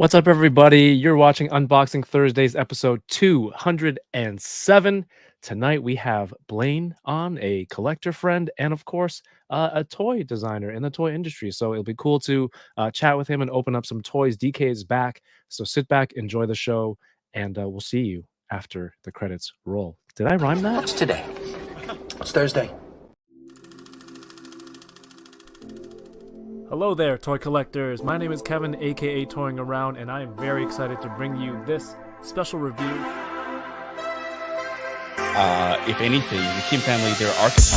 What's up, everybody? You're watching Unboxing Thursdays, episode 207. Tonight we have Blaine on, a collector friend, and of course, a toy designer in the toy industry. So it'll be cool to chat with him and open up some toys. DK is back. So sit back, enjoy the show, and we'll see you after the credits roll. Did I rhyme that? What's today? It's Thursday. Hello there, toy collectors. My name is Kevin, aka Toying Around, and I am very excited to bring you this special review. If anything, the Kim family, they're archetypes.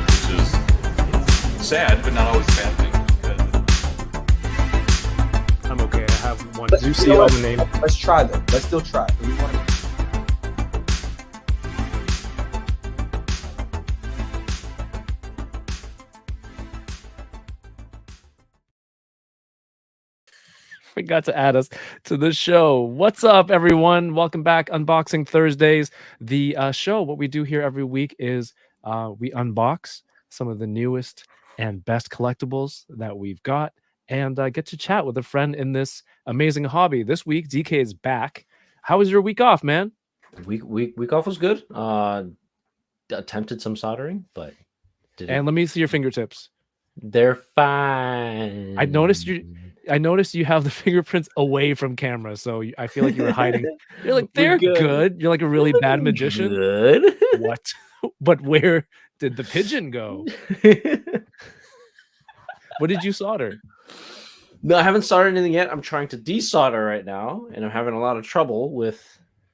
Which is sad, but not always a bad thing. I'm okay. I have one. Do you see all the name? Let's try them. Let's still try. Forgot to add us to the show. What's up, everyone? Welcome back. Unboxing Thursdays. The show, what we do here every week is we unbox some of the newest and best collectibles that we've got and get to chat with a friend in this amazing hobby. This week, DK is back. How was your week off, man? Week off was good. Attempted some soldering, but and let me see your fingertips. They're fine. I noticed you have the fingerprints away from camera, so I feel like you were hiding. You're like, they're good. You're like a really bad magician. Good. What? But where did the pigeon go? What did you solder? No, I haven't soldered anything yet. I'm trying to desolder right now, and I'm having a lot of trouble with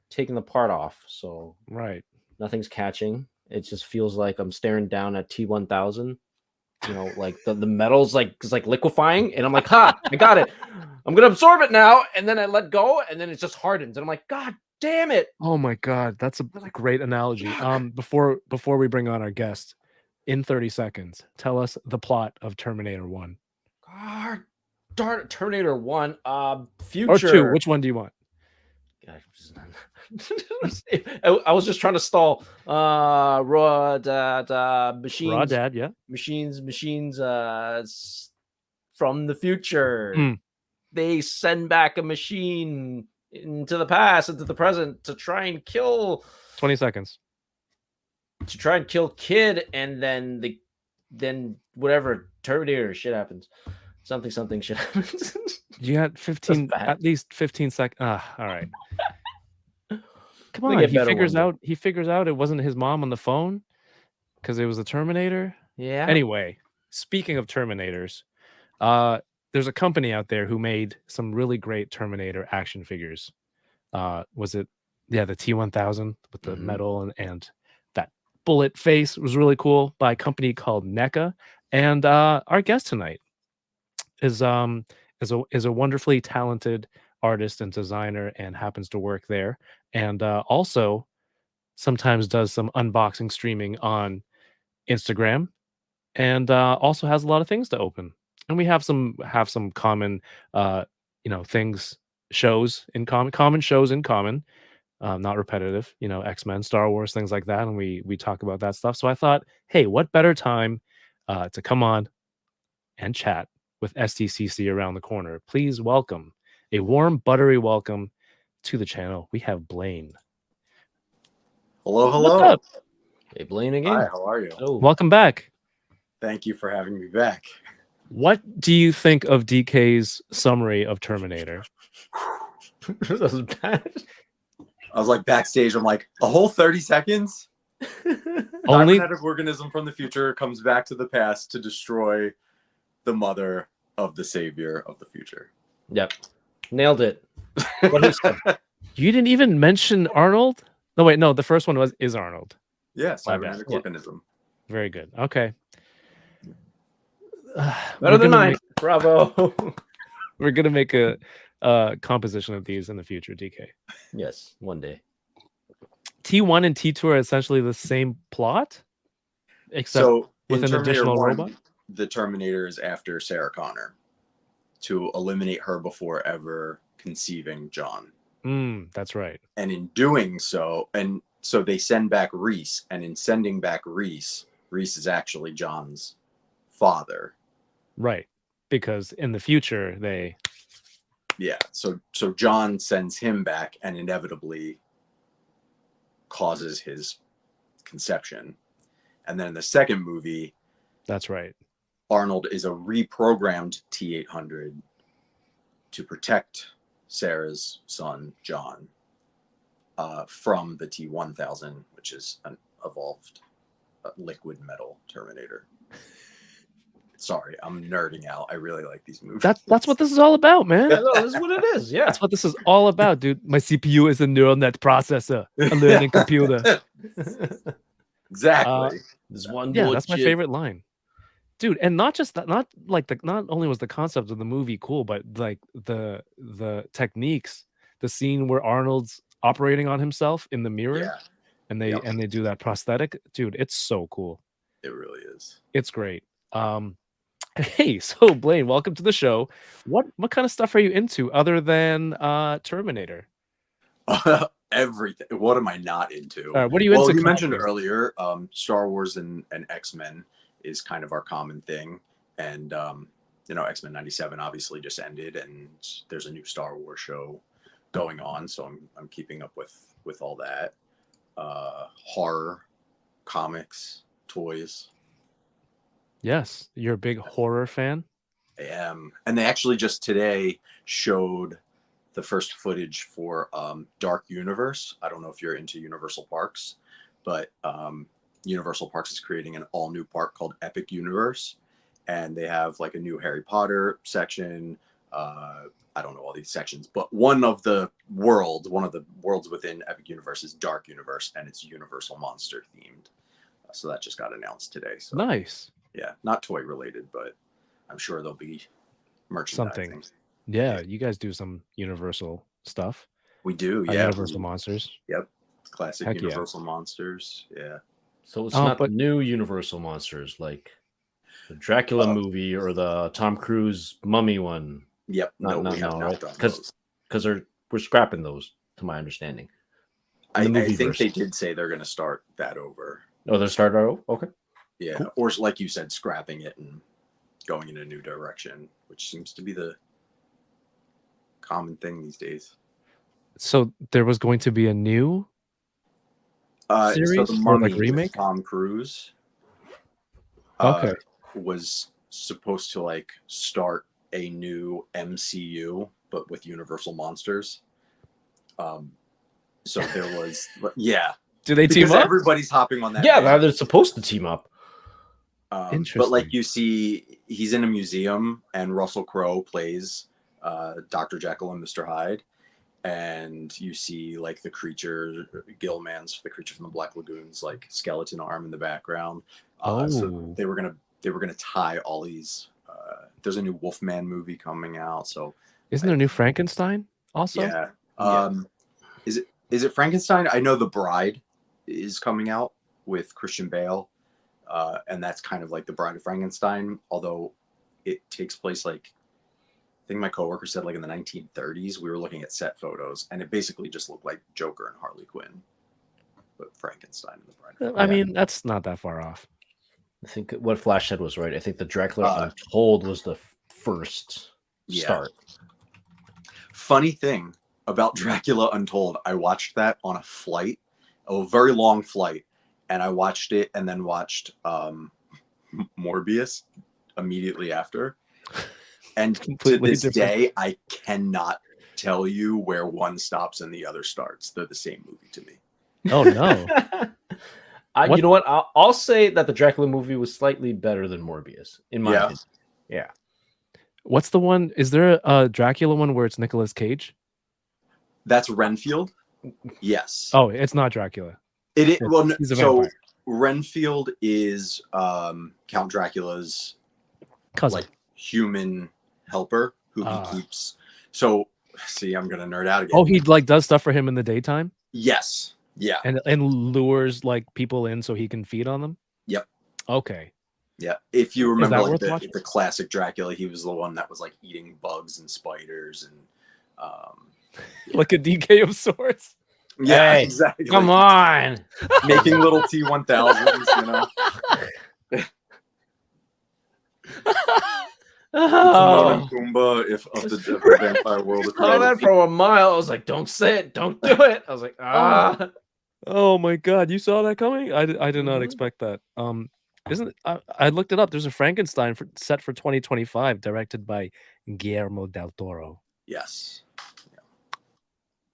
taking the part off. So right, nothing's catching. It just feels like I'm staring down at T1000. You know, like the metal's like liquefying, and I'm like, ha, I got it. I'm gonna absorb it now, and then I let go, and then it just hardens, and I'm like, God damn it! Oh my God, that's a great analogy. Before we bring on our guest, in 30 seconds, tell us the plot of Terminator 1. God darn it, Terminator 1. Future or 2. Which one do you want? I was just trying to stall. Machines. Raw Dad, yeah. Machines. From the future. They send back a machine into the past, into the present, to try and kill. 20 seconds. To try and kill Kid, and then whatever Terminator shit happens. Something shit happens. You got 15, at least 15 seconds. All right. Come on, he figures out it wasn't his mom on the phone because it was the Terminator. Yeah. Anyway, speaking of Terminators, there's a company out there who made some really great Terminator action figures. Was it the T1000 with the metal and that bullet face? It was really cool, by a company called NECA. And our guest tonight is a wonderfully talented artist and designer, and happens to work there, and also sometimes does some unboxing streaming on Instagram, and also has a lot of things to open. And we have some common shows in common, not repetitive, X-Men, Star Wars, things like that, and we talk about that stuff. So I thought, hey, what better time to come on and chat with SDCC around the corner. Please welcome, a warm, buttery welcome to the channel. We have Blaine. Hello. What's up? Hey, Blaine again. Hi, how are you? Oh. Welcome back. Thank you for having me back. What do you think of DK's summary of Terminator? That was bad. I was like backstage. I'm like, a whole 30 seconds? Only Cybernetic organism from the future comes back to the past to destroy the mother of the savior of the future. Yep. Nailed it. What he said. You didn't even mention Arnold? No, wait, no, the first one is Arnold. Yeah, My bad. cybernetic organism. Very good. Okay. Better than mine. Bravo. We're gonna make a composition of these in the future, DK. Yes, one day. T1 and T2 are essentially the same plot, except with an additional robot. The Terminator is after Sarah Connor to eliminate her before ever conceiving John. That's right. And in doing so, and so they send back Reese, and in sending back Reese is actually John's father, Right. Because in the future, Yeah. So John sends him back and inevitably causes his conception. And then in the second movie, that's right. Arnold is a reprogrammed T-800 to protect Sarah's son, John, from the T-1000, which is an evolved liquid metal Terminator. Sorry, I'm nerding out. I really like these movies. That's what this is all about, man. Yeah, no, this is what it is. Yeah. That's what this is all about, dude. My CPU is a neural net processor, a learning computer. Exactly. This one. Yeah, that's my favorite line, dude. And not just that, not only was the concept of the movie cool, but like the techniques, the scene where Arnold's operating on himself in the mirror, Yeah, and they do that prosthetic, dude. It's so cool. it really is. It's great. Hey, so Blaine, welcome to the show. What kind of stuff are you into other than Terminator? Everything. What am I not into? What are you Well, into? you mentioned earlier, Star Wars and X-Men is kind of our common thing, and X-Men '97 obviously just ended, and there's a new Star Wars show going on, so I'm keeping up with all that. Horror, comics, toys. Yes, you're a big horror fan. I am, and they actually just today showed the first footage for Dark Universe. I don't know if you're into Universal Parks, but Universal Parks is creating an all new park called Epic Universe, and they have like a new Harry Potter section. I don't know all these sections, but one of the worlds within Epic Universe is Dark Universe, and it's Universal Monster themed. So that just got announced today. So Nice. yeah, not toy related, but I'm sure there'll be merchandising. Something. Yeah, you guys do some Universal stuff. We do, yeah. Universal Monsters. Yep. Classic Heck yeah. Universal Monsters. Yeah. So it's not the new Universal Monsters like the Dracula movie or the Tom Cruise Mummy one. Yep. We have right? not done those. Because we're scrapping those, to my understanding. I think they did say they're going to start that over. Oh, they're starting over? Okay. Yeah. Cool. Or like you said, scrapping it and going in a new direction, which seems to be the common thing these days. So there was going to be a new series so the or Mummy like remake? with Tom Cruise Okay. was supposed to like start a new MCU, but with Universal Monsters. So there was, yeah. Do they team Because up? everybody's hopping on that. Yeah, band. they're supposed to team up. But like you see, he's in a museum, and Russell Crowe plays Dr. Jekyll and Mr. Hyde, and you see like the creature, Gilman's the creature from the Black Lagoon's like skeleton arm in the background. So they were gonna tie all these. There's a new Wolfman movie coming out. So isn't there a new Frankenstein also? Yeah. Is it Frankenstein? I know The Bride is coming out with Christian Bale. And that's kind of like the Bride of Frankenstein, although it takes place like, I think my coworker said like in the 1930s. We were looking at set photos, and it basically just looked like Joker and Harley Quinn, but Frankenstein and the Bride. I mean, that's not that far off. I think what Flash said was right. I think the Dracula Untold was the first start. Funny thing about Dracula Untold, I watched that on a flight, a very long flight. And I watched it and then watched Morbius immediately after. And to this day, I cannot tell you where one stops and the other starts. They're the same movie to me. Oh, no. You know what? I'll say that the Dracula movie was slightly better than Morbius, in my opinion. Yeah. What's the one? Is there a Dracula one where it's Nicolas Cage? That's Renfield? Yes. Oh, it's not Dracula. It is, well, He's a so vampire. Renfield is Count Dracula's cousin, like human helper who he keeps. So, see, I'm gonna nerd out again. Oh, he like does stuff for him in the daytime. Yes. Yeah. And lures like people in so he can feed on them. Yep. Okay. Yeah. If you remember like the classic Dracula, he was the one that was like eating bugs and spiders and like a DK of sorts. Yeah, hey, exactly. Come on. Making little T-1000s, you know. Timon and Oh, Pumbaa of the vampire world. If saw you that from a mile. I was like, don't say it, don't do it. I was like, ah. Oh my god, you saw that coming? I did not Mhm. expect that. Isn't I looked it up. There's a Frankenstein set for 2025, directed by Guillermo del Toro. Yes.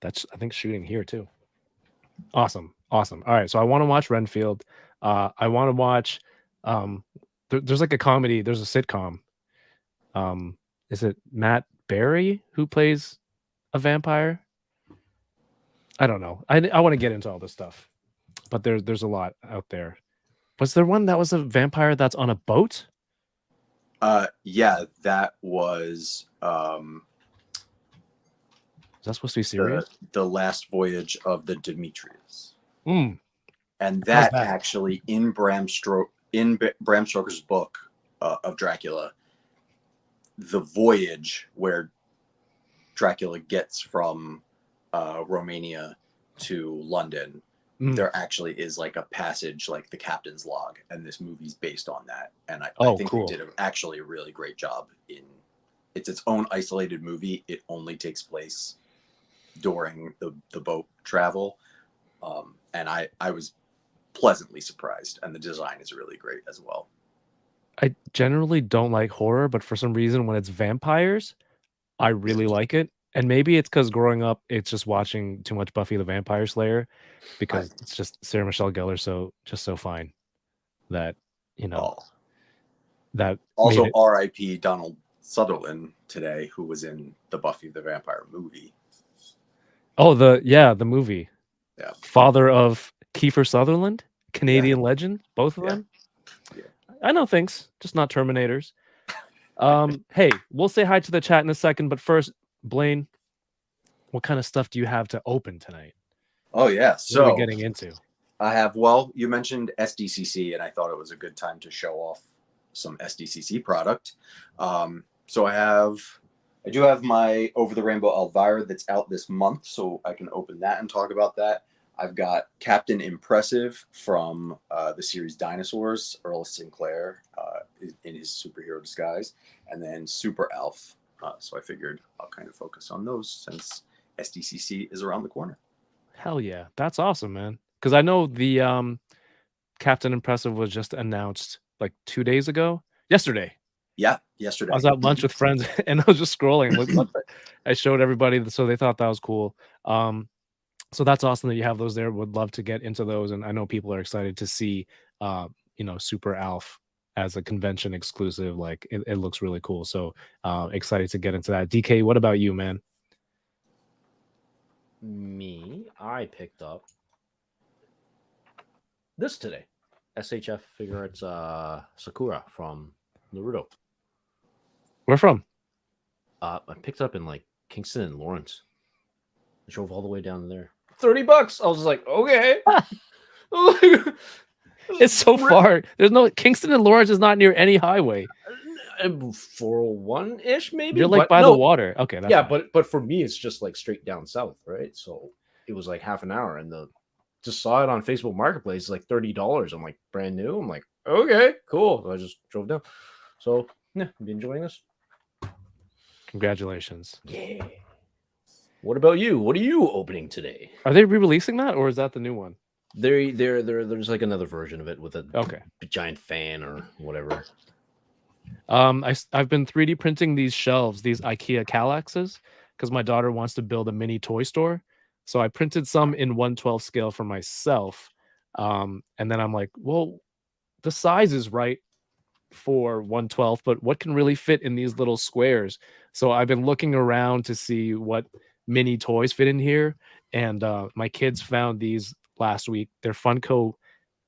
That's I think shooting here too. Awesome, awesome. All right, so I want to watch Renfield. I want to watch. There's like a comedy. There's a sitcom. Is it Matt Berry who plays a vampire? I don't know. I want to get into all this stuff, but there's a lot out there. Was there one that was a vampire that's on a boat? Yeah, that was Is that supposed to be serious? the last voyage of the Demetrius. Mm. And How's that that? actually in Bram Stoker's book of Dracula, the voyage where Dracula gets from Romania to London, there actually is like a passage, like the captain's log, and this movie's based on that. And I think cool. they did actually a really great job. It's its own isolated movie. It only takes place during the boat travel, and I was pleasantly surprised, and the design is really great as well. I generally don't like horror, but for some reason, when it's vampires, I really like it. And maybe it's because growing up, it's just watching too much Buffy the Vampire Slayer, because it's just Sarah Michelle Gellar so fine that that Also, made it. R.I.P. Donald Sutherland today, who was in the Buffy the Vampire movie. Oh, the movie. Yeah. Father of Kiefer Sutherland, Canadian legend, both of them. Yeah. I know things, just not Terminators. Hey, we'll say hi to the chat in a second, but first, Blaine, what kind of stuff do you have to open tonight? Oh yeah, What are so we getting into? I have, well, you mentioned SDCC, and I thought it was a good time to show off some SDCC product. So I do have my Over the Rainbow Elvira that's out this month, so I can open that and talk about that. I've got Captain Impressive from the series Dinosaurs, Earl Sinclair in his superhero disguise, and then Super Elf. So I figured I'll kind of focus on those since SDCC is around the corner. Hell yeah, that's awesome, man. Because I know the Captain Impressive was just announced like 2 days ago. Yesterday. Yeah, yesterday. I was at lunch with friends and I was just scrolling. Like, what I showed everybody, so they thought that was cool. So that's awesome that you have those there. Would love to get into those, and I know people are excited to see, Super Alf as a convention exclusive. Like it looks really cool. So excited to get into that. DK, what about you, man? Me, I picked up this today. SHF figure arts Sakura from Naruto. Where from? I picked up in like Kingston and Lawrence. I drove all the way down there. $30. I was like, okay. It's so far. There's no Kingston and Lawrence is not near any highway. 401-ish maybe. You're like but by no, the water. Okay, that's yeah, fine. but for me it's just like straight down south, right? So it was like half an hour, and just saw it on Facebook Marketplace, like $30. I'm like, brand new. I'm like, okay, cool. So I just drove down. So yeah, be enjoying this. Congratulations. Yeah. What about you? What are you opening today? Are they re-releasing that, or is that the new one? There's like another version of it with a giant fan or whatever. I've been 3D printing these shelves, these IKEA Kallaxes, because my daughter wants to build a mini toy store. So I printed some in 1/12 scale for myself. And then I'm like, well, the size is right for 1/12, but what can really fit in these little squares? So I've been looking around to see what mini toys fit in here. And my kids found these last week. They're Funko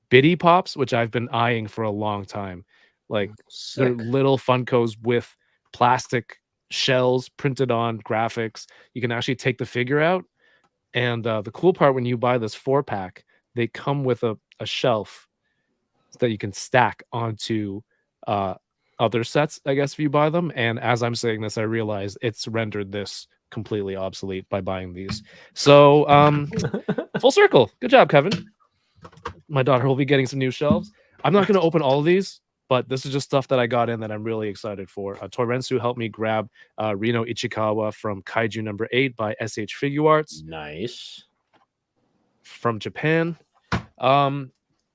Bitty Pops, which I've been eyeing for a long time. Like they're little Funkos with plastic shells printed on graphics. You can actually take the figure out. And the cool part, when you buy this 4-pack, they come with a shelf that you can stack onto other sets, I guess, if you buy them. And as I'm saying this, I realize it's rendered this completely obsolete by buying these. So full circle. Good job, Kevin. My daughter will be getting some new shelves. I'm not going to open all of these but this is just stuff that I got in that I'm really excited for. Torensu helped me grab Rino Ichikawa from Kaiju number 8 by SH Figure Arts Nice. from Japan.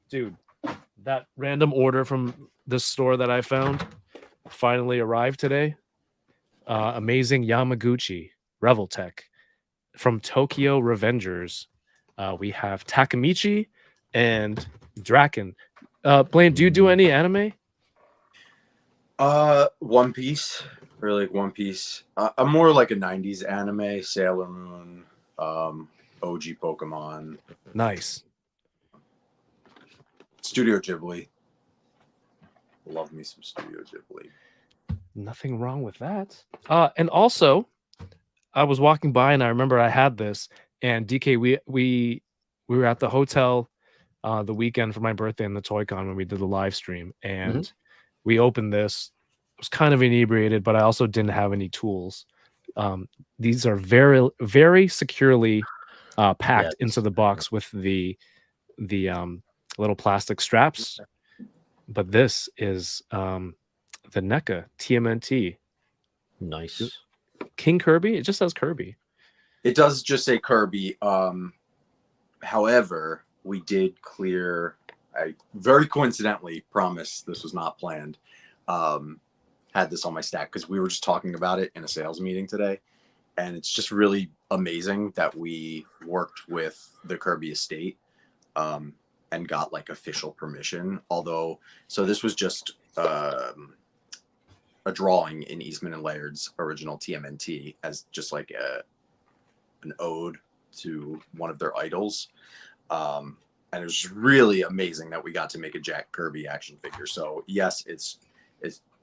Dude, that random order from this store that I found finally arrived today. Amazing Yamaguchi Reveltech from Tokyo Revengers. We have Takamichi and Draken. Blaine, do you do any anime? One Piece, really One Piece. I'm more like a '90s anime, Sailor Moon, OG Pokemon, Nice. Studio Ghibli. Love me some Studio Ghibli. Nothing wrong with that. And also, I was walking by and I remember I had this. And DK, we were at the hotel the weekend for my birthday in the Toy Con when we did the live stream, and we opened this. I was kind of inebriated, but I also didn't have any tools. These are very, very securely packed into the box with the little plastic straps. But this is the NECA TMNT. Nice. King Kirby. It just says Kirby. It does just say Kirby. However, we did clear. I very coincidentally promise this was not planned. Had this on my stack because we were just talking about it in a sales meeting today, and it's just really amazing that we worked with the Kirby estate and got like official permission. Although, so this was just a drawing in Eastman and Laird's original TMNT as just like an ode to one of their idols. And it was really amazing that we got to make a Jack Kirby action figure. So yes, it's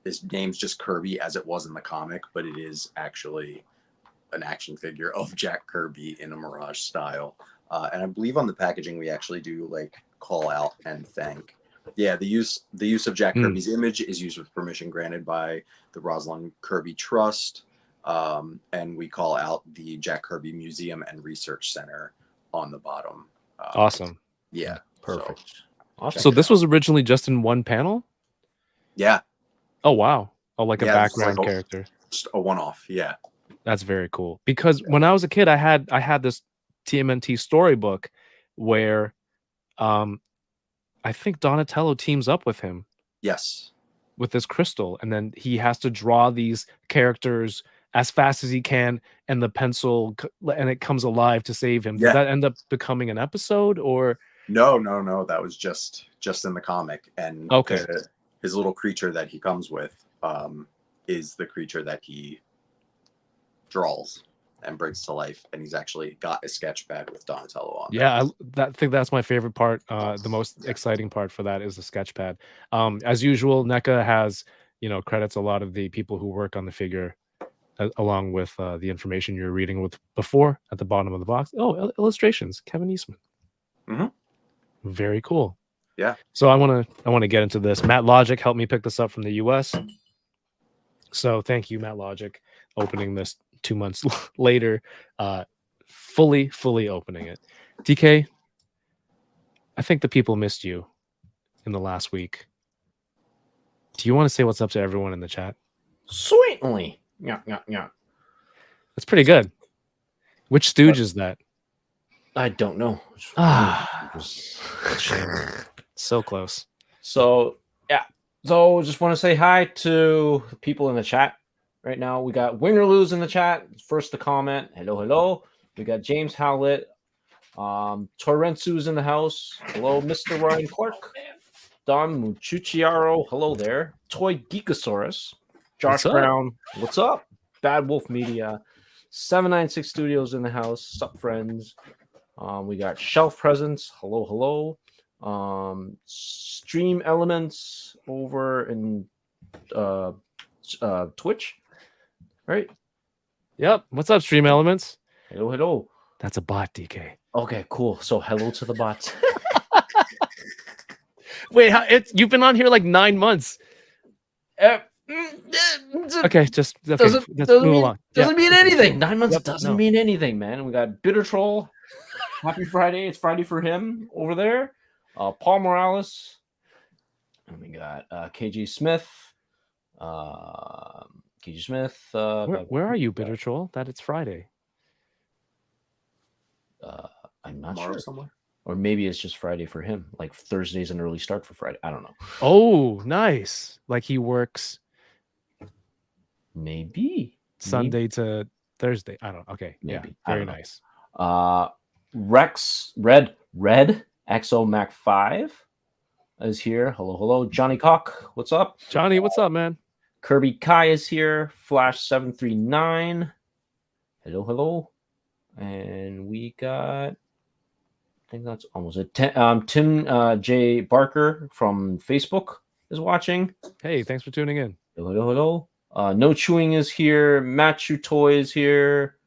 his name's just Kirby as it was in the comic, but it is actually an action figure of Jack Kirby in a Mirage style. And I believe on the packaging we actually do like call out and thank. Yeah, the use of Jack Kirby's image is used with permission granted by the Rosalind Kirby Trust. And we call out the Jack Kirby Museum and Research Center on the bottom. Awesome. Yeah. Perfect. So, Awesome. So this was originally just in one panel? yeah. Oh, wow. Oh, like a Yeah, this is background like character. Just a one-off. Yeah. That's very cool. Because when I was a kid, I had this TMNT storybook where I think Donatello teams up with him Yes. with this crystal, and then he has to draw these characters as fast as he can, and the pencil and it comes alive to save him. Yeah. Did that end up becoming an episode, or No. That was just in the comic. And okay, his little creature that he comes with is the creature that he draws and brings to life. And he's actually got a sketch pad with Donatello on. yeah, I think that's my favorite part. The most exciting part for that is the sketch pad. As usual, NECA has credits a lot of the people who work on the figure, along with the information you're reading with before at the bottom of the box. Oh, illustrations, Kevin Eastman. Very cool. Yeah. So I want to get into this. Matt Logic helped me pick this up from the US. So thank you, Matt Logic, opening this 2 months later, fully opening it. DK, I think the people missed you in the last week. Do you want to say what's up to everyone in the chat? Certainly. Yeah. That's pretty good. Which stooge is that? I don't know. So close. So yeah. So just want to say hi to the people in the chat right now. We got Win or Lose in the chat. First to comment. Hello. We got James Howlett. Torrensu's in the house. Hello, Mr. Ryan Clark. Don Muchuchiaro. Hello there. Toy Geekosaurus. Josh Brown. What's up? Bad Wolf Media. 796 Studios in the house. Sup, friends? We got Shelf Presence. Hello. Stream Elements over in Twitch. Right? Yep. What's up, Stream Elements? Hello. That's a bot, DK. Okay, cool. So hello to the bots. Wait, you've been on here like 9 months. Okay, let's move along. Doesn't mean anything. 9 months doesn't no. mean anything, man. We got Bitter Troll. Happy Friday. It's Friday for him over there. Paul Morales. And we got KG Smith. KG Smith. Where are you, Bitter Troll? That it's Friday. I'm not Tomorrow sure. somewhere. Or maybe it's just Friday for him. Like Thursday's an early start for Friday. I don't know. Oh, nice. Like he works Maybe Sunday to Thursday. I don't know. Okay. Maybe. Yeah. I Very don't know. nice. Rex Red XO Mac 5 is here. Hello. Johnny Cock, what's up? Johnny, what's up, man? Kirby Kai is here. Flash 739. Hello. And we got, I think that's almost it. Tim J. Barker from Facebook is watching. Hey, thanks for tuning in. Hello. No Chewing is here. Matthew Toy is here.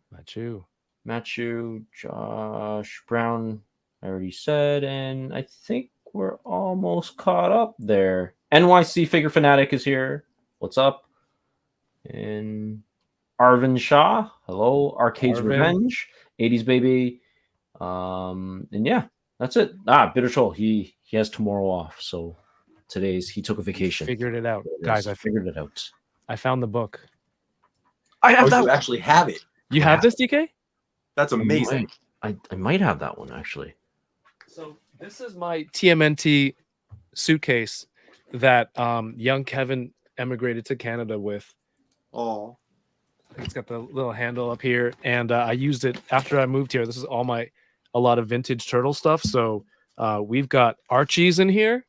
Matthew, Josh Brown, I already said. And I think we're almost caught up there. NYC Figure Fanatic is here. What's up? And Arvin Shah. Hello. Arcade's Arvin. Revenge. 80s Baby. And yeah, that's it. Bitter Troll. He has tomorrow off. So he took a vacation. Figured it out. Guys, I figured it out. I found the book. I have You actually have it. You have this, DK? That's amazing. I might have that one actually. So this is my TMNT suitcase that young Kevin emigrated to Canada with. Oh, It's got the little handle up here, and I used it after I moved here. This is a lot of vintage turtle stuff. So we've got Archies in here.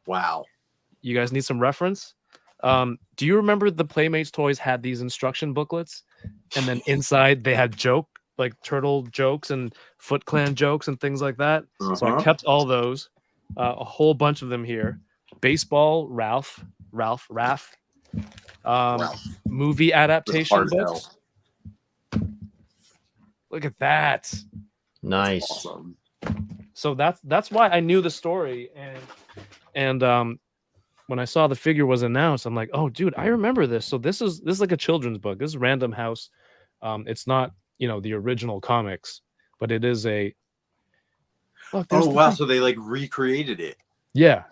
wow. You guys need some reference. Do you remember the Playmates toys had these instruction booklets, and then inside they had turtle jokes and Foot Clan jokes and things like that? So I kept all those, a whole bunch of them here. Baseball, Ralph. Movie adaptation books. Look at that. Nice. Awesome. So that's why I knew the story, and when I saw the figure was announced, I'm like, oh, dude, I remember this. So this is like a children's book. This is Random House. It's not the original comics, but it is a. Look, Oh wow! So they like recreated it. Yeah.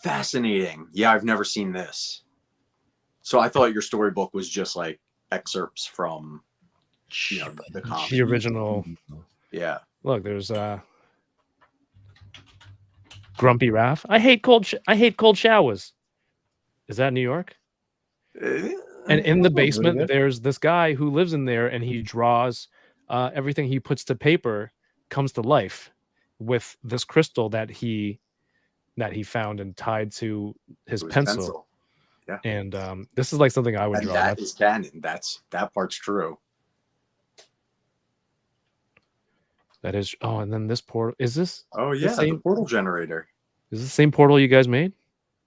Fascinating. Yeah, I've never seen this. So I thought your storybook was just like excerpts from the comic. The original. Yeah. Look, there's Grumpy Raph. I hate cold showers. Is that New York? And in the basement, there's this guy who lives in there, and he draws everything he puts to paper comes to life with this crystal that he found and tied to his pencil. Yeah. And this is like something I would And draw. that is canon. That part's true. That is. Oh, and then this portal. Is this? Oh yeah, the portal generator. Is this the same portal you guys made?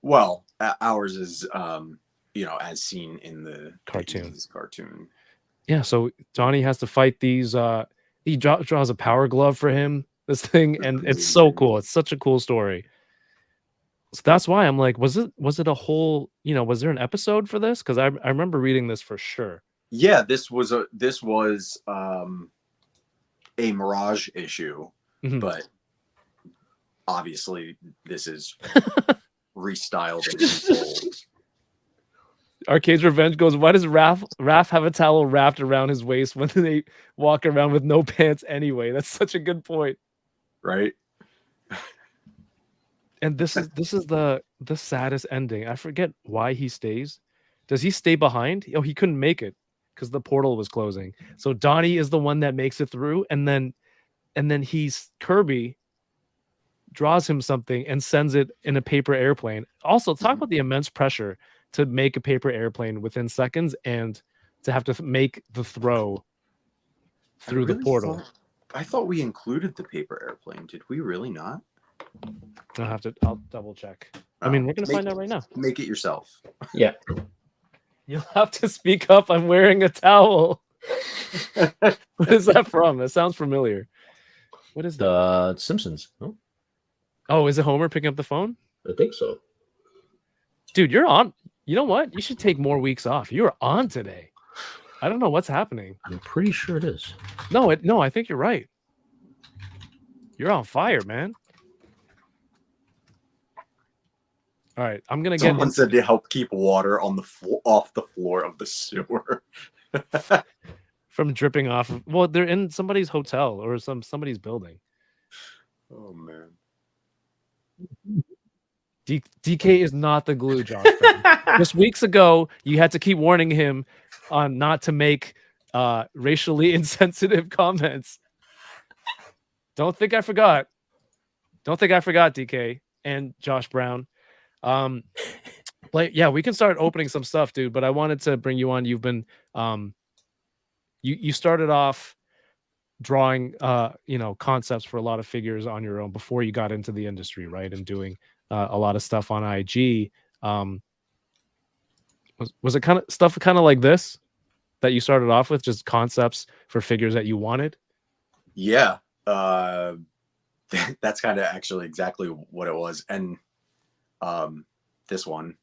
Well, ours is as seen in the cartoon. Yeah. So Donnie has to fight these. He draws a power glove for him. This thing, and it's so cool. It's such a cool story. So that's why I'm like, was it a whole? Was there an episode for this? Because I remember reading this for sure. Yeah, this was a Mirage issue, but obviously this is restyled and retold. Arcade's Revenge goes, why does Raph have a towel wrapped around his waist when they walk around with no pants anyway? That's such a good point. Right? And this is the saddest ending. I forget why he stays. Does he stay behind? Oh, he couldn't make it because the portal was closing. So Donnie is the one that makes it through, and then Kirby draws him something and sends it in a paper airplane. Also, talk about the immense pressure to make a paper airplane within seconds and to have to make the throw through the portal. I thought we included the paper airplane. Did we really not? I'll double check. I mean, we're gonna find out right now. Make it yourself. Yeah. You'll have to speak up. I'm wearing a towel. What is that from? It sounds familiar. What is that? The Simpsons. Oh, is it Homer picking up the phone? I think so. Dude, you're on. You know what? You should take more weeks off. You're on today. I don't know what's happening. I'm pretty sure it is. No, I think you're right. You're on fire, man. All right, I'm gonna get Someone into said to help keep water on the off the floor of the sewer. from dripping off. Well, they're in somebody's hotel or somebody's building. Oh man. DK is not the glue, Josh Brown. Just weeks ago, you had to keep warning him on not to make racially insensitive comments. Don't think I forgot. Don't think I forgot, DK and Josh Brown. Yeah, we can start opening some stuff, dude. But I wanted to bring you on. You've been you started off drawing concepts for a lot of figures on your own before you got into the industry, right? And doing a lot of stuff on IG. Was it kind of like this that you started off with, just concepts for figures that you wanted? Yeah. That's kind of actually exactly what it was. And this one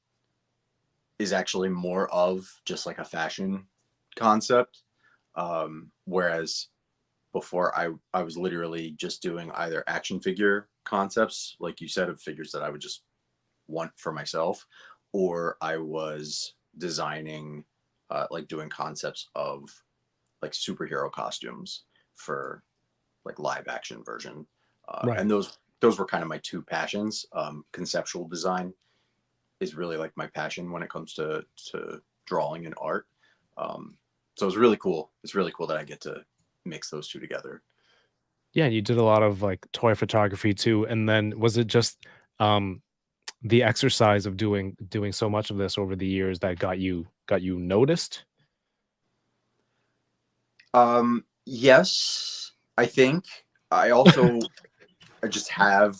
is actually more of just like a fashion concept. Whereas before I was literally just doing either action figure concepts, like you said, of figures that I would just want for myself, or I was designing, like doing concepts of like superhero costumes for like live action version. Right. And those were kind of my two passions. Conceptual design is really like my passion when it comes to drawing and art. So it's really cool. It's really cool that I get to mix those two together. Yeah, you did a lot of like toy photography too. And then was it just the exercise of doing so much of this over the years that got you noticed? Yes, I think. I also I just have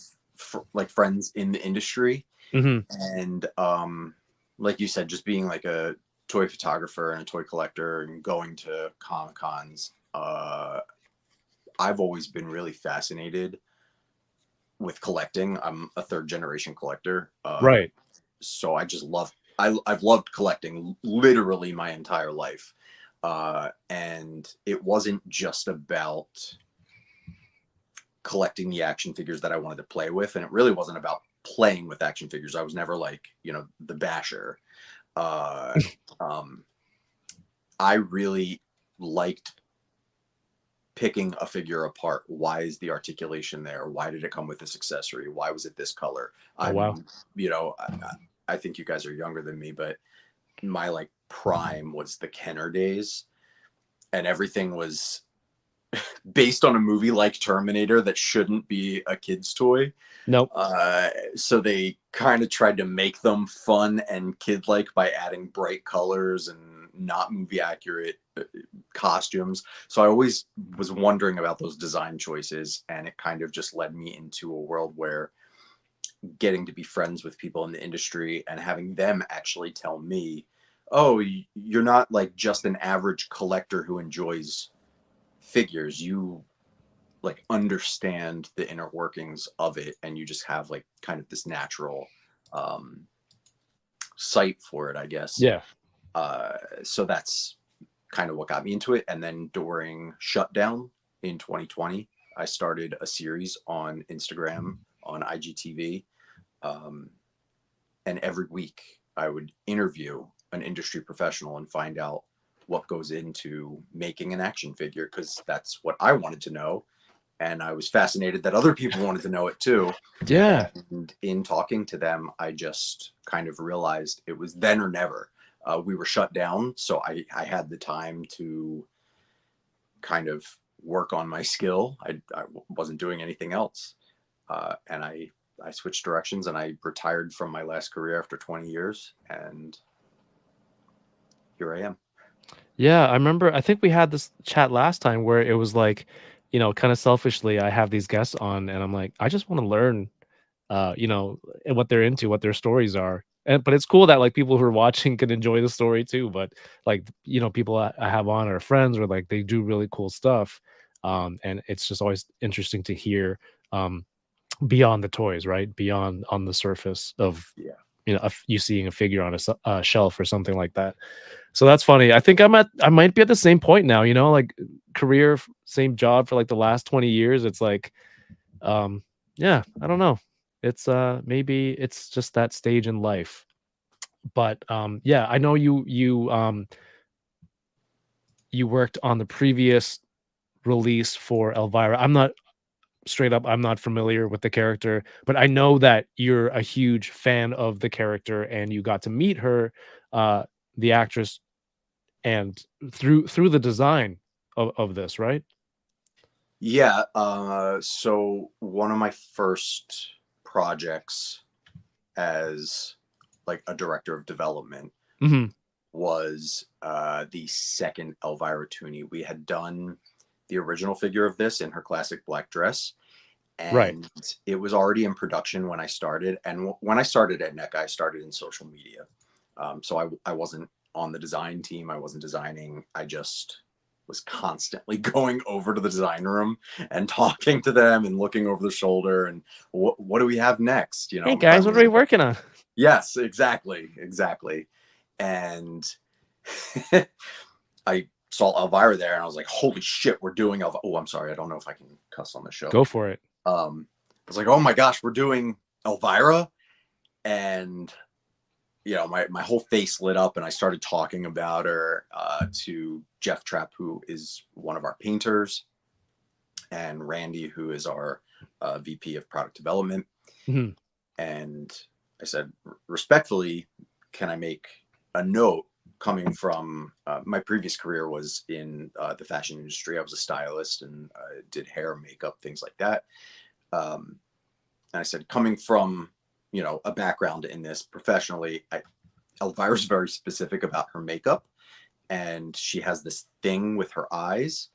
like friends in the industry, and like you said, just being like a toy photographer and a toy collector and going to Comic Cons, I've always been really fascinated with collecting. I'm a third generation collector, Right. so I just I've loved collecting literally my entire life, and it wasn't just about collecting the action figures that I wanted to play with, and it really wasn't about playing with action figures. I was never like, the basher. I really liked picking a figure apart. Why is the articulation there? Why did it come with this accessory? Why was it this color? Oh, wow. I think you guys are younger than me, but my like prime was the Kenner days, and everything was based on a movie like Terminator that shouldn't be a kid's toy. Nope. So they kind of tried to make them fun and kid-like by adding bright colors and not movie accurate costumes. So I always was wondering about those design choices, and it kind of just led me into a world where getting to be friends with people in the industry and having them actually tell me, oh, you're not like just an average collector who enjoys figures. You like understand the inner workings of it, and you just have like kind of this natural sight for it, I guess. Yeah. So that's kind of what got me into it. And then during shutdown in 2020, I started a series on Instagram, on IGTV, and every week I would interview an industry professional and find out what goes into making an action figure, because that's what I wanted to know, and I was fascinated that other people wanted to know it too. Yeah. And in talking to them, I just kind of realized it was then or never. We were shut down, so I had the time to kind of work on my skill. I wasn't doing anything else, and I switched directions, and I retired from my last career after 20 years, and here I am. Yeah, I remember. I think we had this chat last time where it was like, kind of selfishly, I have these guests on, and I'm like, I just want to learn, what they're into, what their stories are. But it's cool that like people who are watching can enjoy the story too. But like, people I have on are friends, or like they do really cool stuff, and it's just always interesting to hear beyond the toys, right? Beyond on the surface of you seeing a figure on a shelf or something like that. So that's funny. I think I might be at the same point now, like career, same job for like the last 20 years. It's like, yeah, I don't know. It's maybe it's just that stage in life. But yeah, I know you worked on the previous release for Elvira. I'm not straight up, I'm not familiar with the character, but I know that you're a huge fan of the character and you got to meet her, uh, the actress, and through the design of this, right? Yeah. So one of my first projects as like a director of development Hmm. was the second Elvira Tooney. We had done the original figure of this in her classic black dress, Right. and it was already in production when I started. And when I started at NECA, I started in social media. So I wasn't on the design team. I wasn't designing. I just was constantly going over to the design room and talking to them and looking over the shoulder and what do we have next? You Hey know, guys, what are we working on? yes, exactly. And I saw Elvira there and I was like, holy shit, we're doing Elvira. Oh, I'm sorry. I don't know if I can cuss on the show. Go for it. I was like, oh my gosh, we're doing Elvira. And, you know, my whole face lit up and I started talking about her to Jeff Trapp, who is one of our painters, and Randy, who is our VP of product development. Hmm. And I said, respectfully, can I make a note coming from my previous career was in the fashion industry. I was a stylist and did hair, makeup, things like that. And I said, coming from, you know, a background in this professionally, Elvira's very specific about her makeup, and she has this thing with her eyes.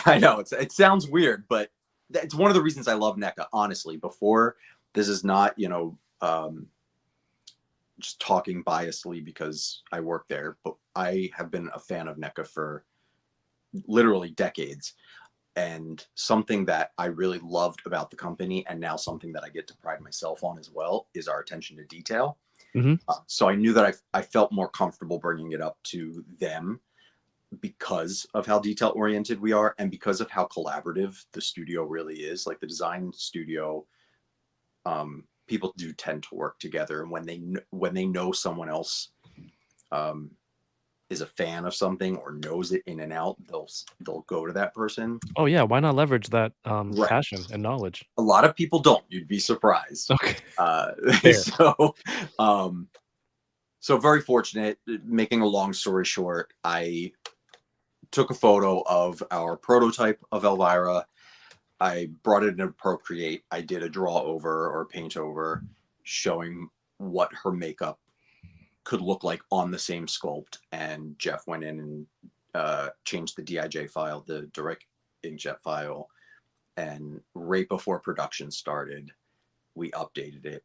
I know it sounds weird, but it's one of the reasons I love NECA. Honestly, before this is not, you know, just talking biasly because I work there, but I have been a fan of NECA for literally decades. And something that I really loved about the company, and now something that I get to pride myself on as well, is our attention to detail. Hmm. So I knew that I felt more comfortable bringing it up to them because of how detail oriented we are and because of how collaborative the studio really is. Like the design studio, people do tend to work together, and when they know someone else is a fan of something or knows it in and out, they'll go to that person. Oh yeah, why not leverage that Right. passion and knowledge? A lot of people don't. You'd be surprised. Okay. Fair. So very fortunate. Making a long story short, I took a photo of our prototype of Elvira. I brought it into Procreate. I did a draw over or paint over showing what her makeup could look like on the same sculpt. And Jeff went in and changed the DIJ file, the direct inkjet file. And right before production started, we updated it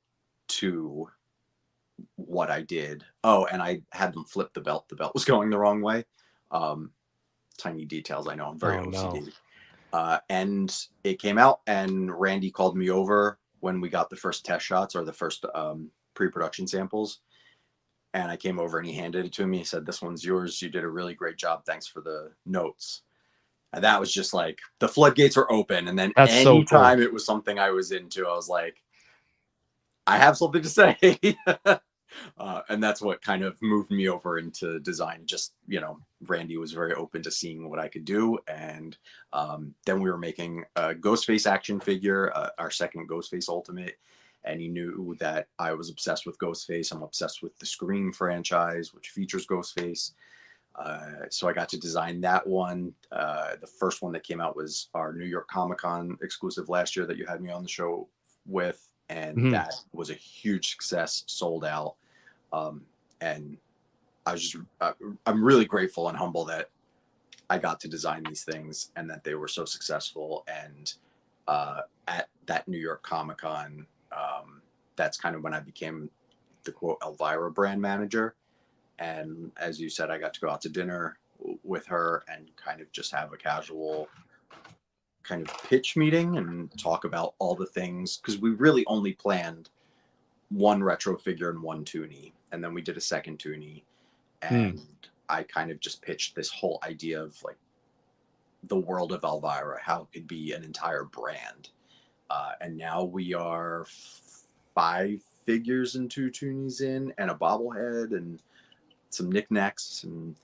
to what I did. Oh, and I had them flip the belt. The belt was going the wrong way. Tiny details. I know I'm very OCD. No. And it came out, and Randy called me over when we got the first test shots or the first pre-production samples. And I came over and he handed it to me. He said, "This one's yours. You did a really great job. Thanks for the notes." And that was just like the floodgates were open. And then anytime it was something I was into, I was like, I have something to say. And that's what kind of moved me over into design. Just, you know, Randy was very open to seeing what I could do. And then we were making a Ghostface action figure, our second Ghostface Ultimate. And he knew that I was obsessed with Ghostface. I'm obsessed with the Scream franchise, which features Ghostface. So I got to design that one. The first one that came out was our New York Comic-Con exclusive last year that you had me on the show with. And that was a huge success, sold out. And I was just, I'm really grateful and humble that I got to design these things and that they were so successful. And at that New York Comic-Con, that's kind of when I became the quote Elvira brand manager. And as you said, I got to go out to dinner with her and kind of just have a casual kind of pitch meeting and talk about all the things, because we really only planned one retro figure and one toonie, and then we did a second toonie, and I kind of just pitched this whole idea of like the world of Elvira, how it could be an entire brand. And now we are 5 figures and 2 toonies in, and a bobblehead and some knickknacks, and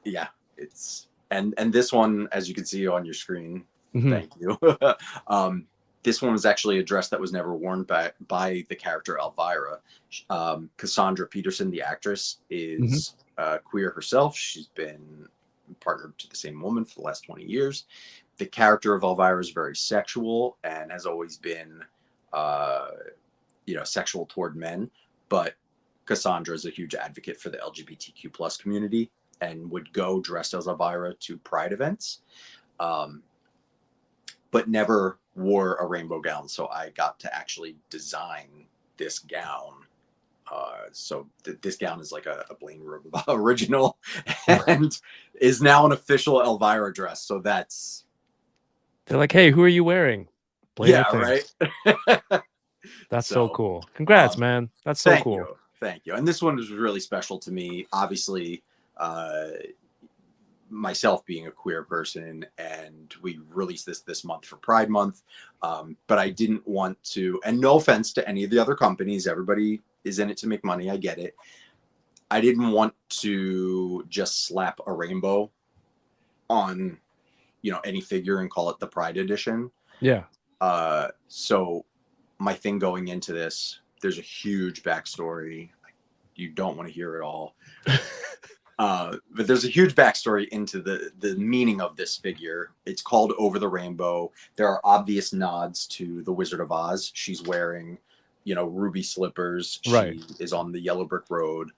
yeah, it's and this one, as you can see on your screen, thank you. This one was actually a dress that was never worn by the character Elvira. Cassandra Peterson, the actress, is queer herself. She's been partnered to the same woman for the last 20 years. The character of Elvira is very sexual and has always been, sexual toward men. But Cassandra is a huge advocate for the LGBTQ plus community and would go dressed as Elvira to Pride events, but never wore a rainbow gown. So I got to actually design this gown. So this gown is like a Blaine original and is now an official Elvira dress. So that's... They're like, hey, who are you wearing? BlainerThings. Right. That's so cool. Congrats, man. That's so cool. Thank you. And this one was really special to me. Obviously, myself being a queer person, and we released this month for Pride Month. But I didn't want to, and no offense to any of the other companies, everybody is in it to make money. I get it. I didn't want to just slap a rainbow on, any figure and call it the Pride edition. Yeah. So my thing going into this, there's a huge backstory. You don't want to hear it all. But there's a huge backstory into the meaning of this figure. It's called Over the Rainbow. There are obvious nods to the Wizard of Oz. She's wearing, ruby slippers. Right. She is on the yellow brick road.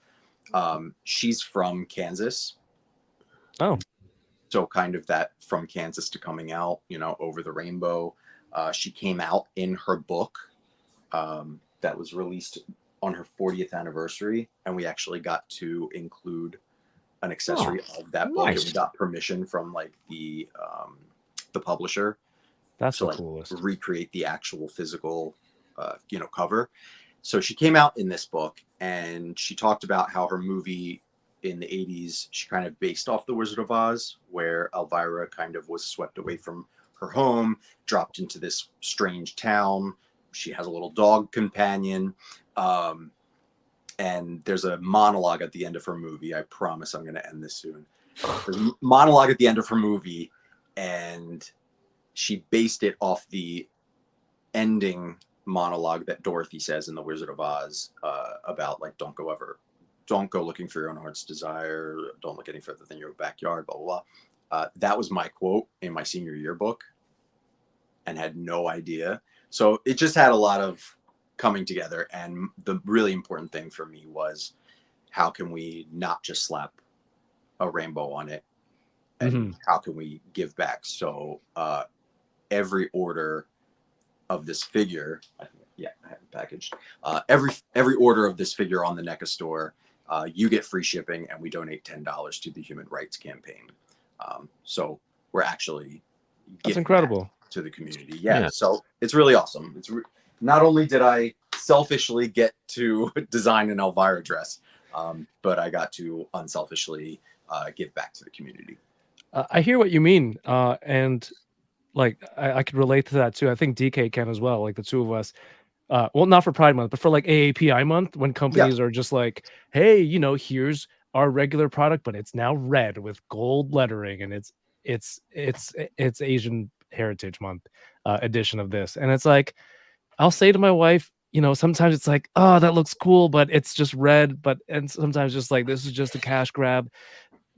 She's from Kansas. Oh. So kind of that from Kansas to coming out, Over the Rainbow. She came out in her book that was released on her 40th anniversary, and we actually got to include an accessory of that book. Nice. And we got permission from the publisher. That's to the coolest. Recreate the actual physical cover. So she came out in this book, and she talked about how her movie in the 80s, she kind of based off the Wizard of Oz, where Elvira kind of was swept away from her home, dropped into this strange town. She has a little dog companion. And there's a monologue at the end of her movie. I promise I'm going to end this soon. There's a monologue at the end of her movie, and she based it off the ending monologue that Dorothy says in The Wizard of Oz, about don't go looking for your own heart's desire. Don't look any further than your backyard, blah, blah, blah. That was my quote in my senior yearbook, and had no idea. So it just had a lot of coming together. And the really important thing for me was, how can we not just slap a rainbow on it, and how can we give back? So every order of this figure, I have it packaged. Every order of this figure on the NECA store, you get free shipping, and we donate $10 to the Human Rights Campaign. So we're actually That's incredible to the community. Yeah. So it's really awesome. Not only did I selfishly get to design an Elvira dress, but I got to unselfishly give back to the community. I hear what you mean, and I could relate to that too. I think DK can as well. Like the two of us, well, not for Pride Month, but for AAPI month, when companies are just like, hey, here's our regular product, but it's now red with gold lettering, and it's Asian Heritage Month edition of this, and it's like, I'll say to my wife, sometimes it's like, oh, that looks cool, but it's just red. And sometimes just this is just a cash grab.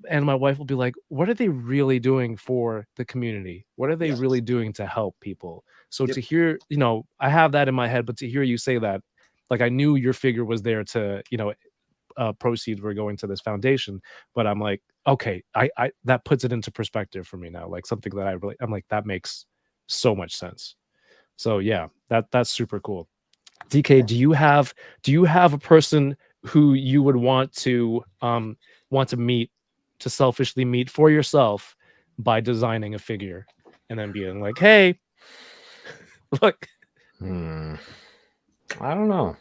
And my wife will be like, what are they really doing for the community? What are they really doing to help people? So to hear, I have that in my head, but to hear you say that, I knew your figure was there to, proceeds were going to this foundation, but I'm like, okay, I that puts it into perspective for me now. Something that I'm like, that makes so much sense. So yeah, that's super cool. DK, do you have a person who you would want to meet, to selfishly meet for yourself by designing a figure, and then being like, hey, look? I don't know.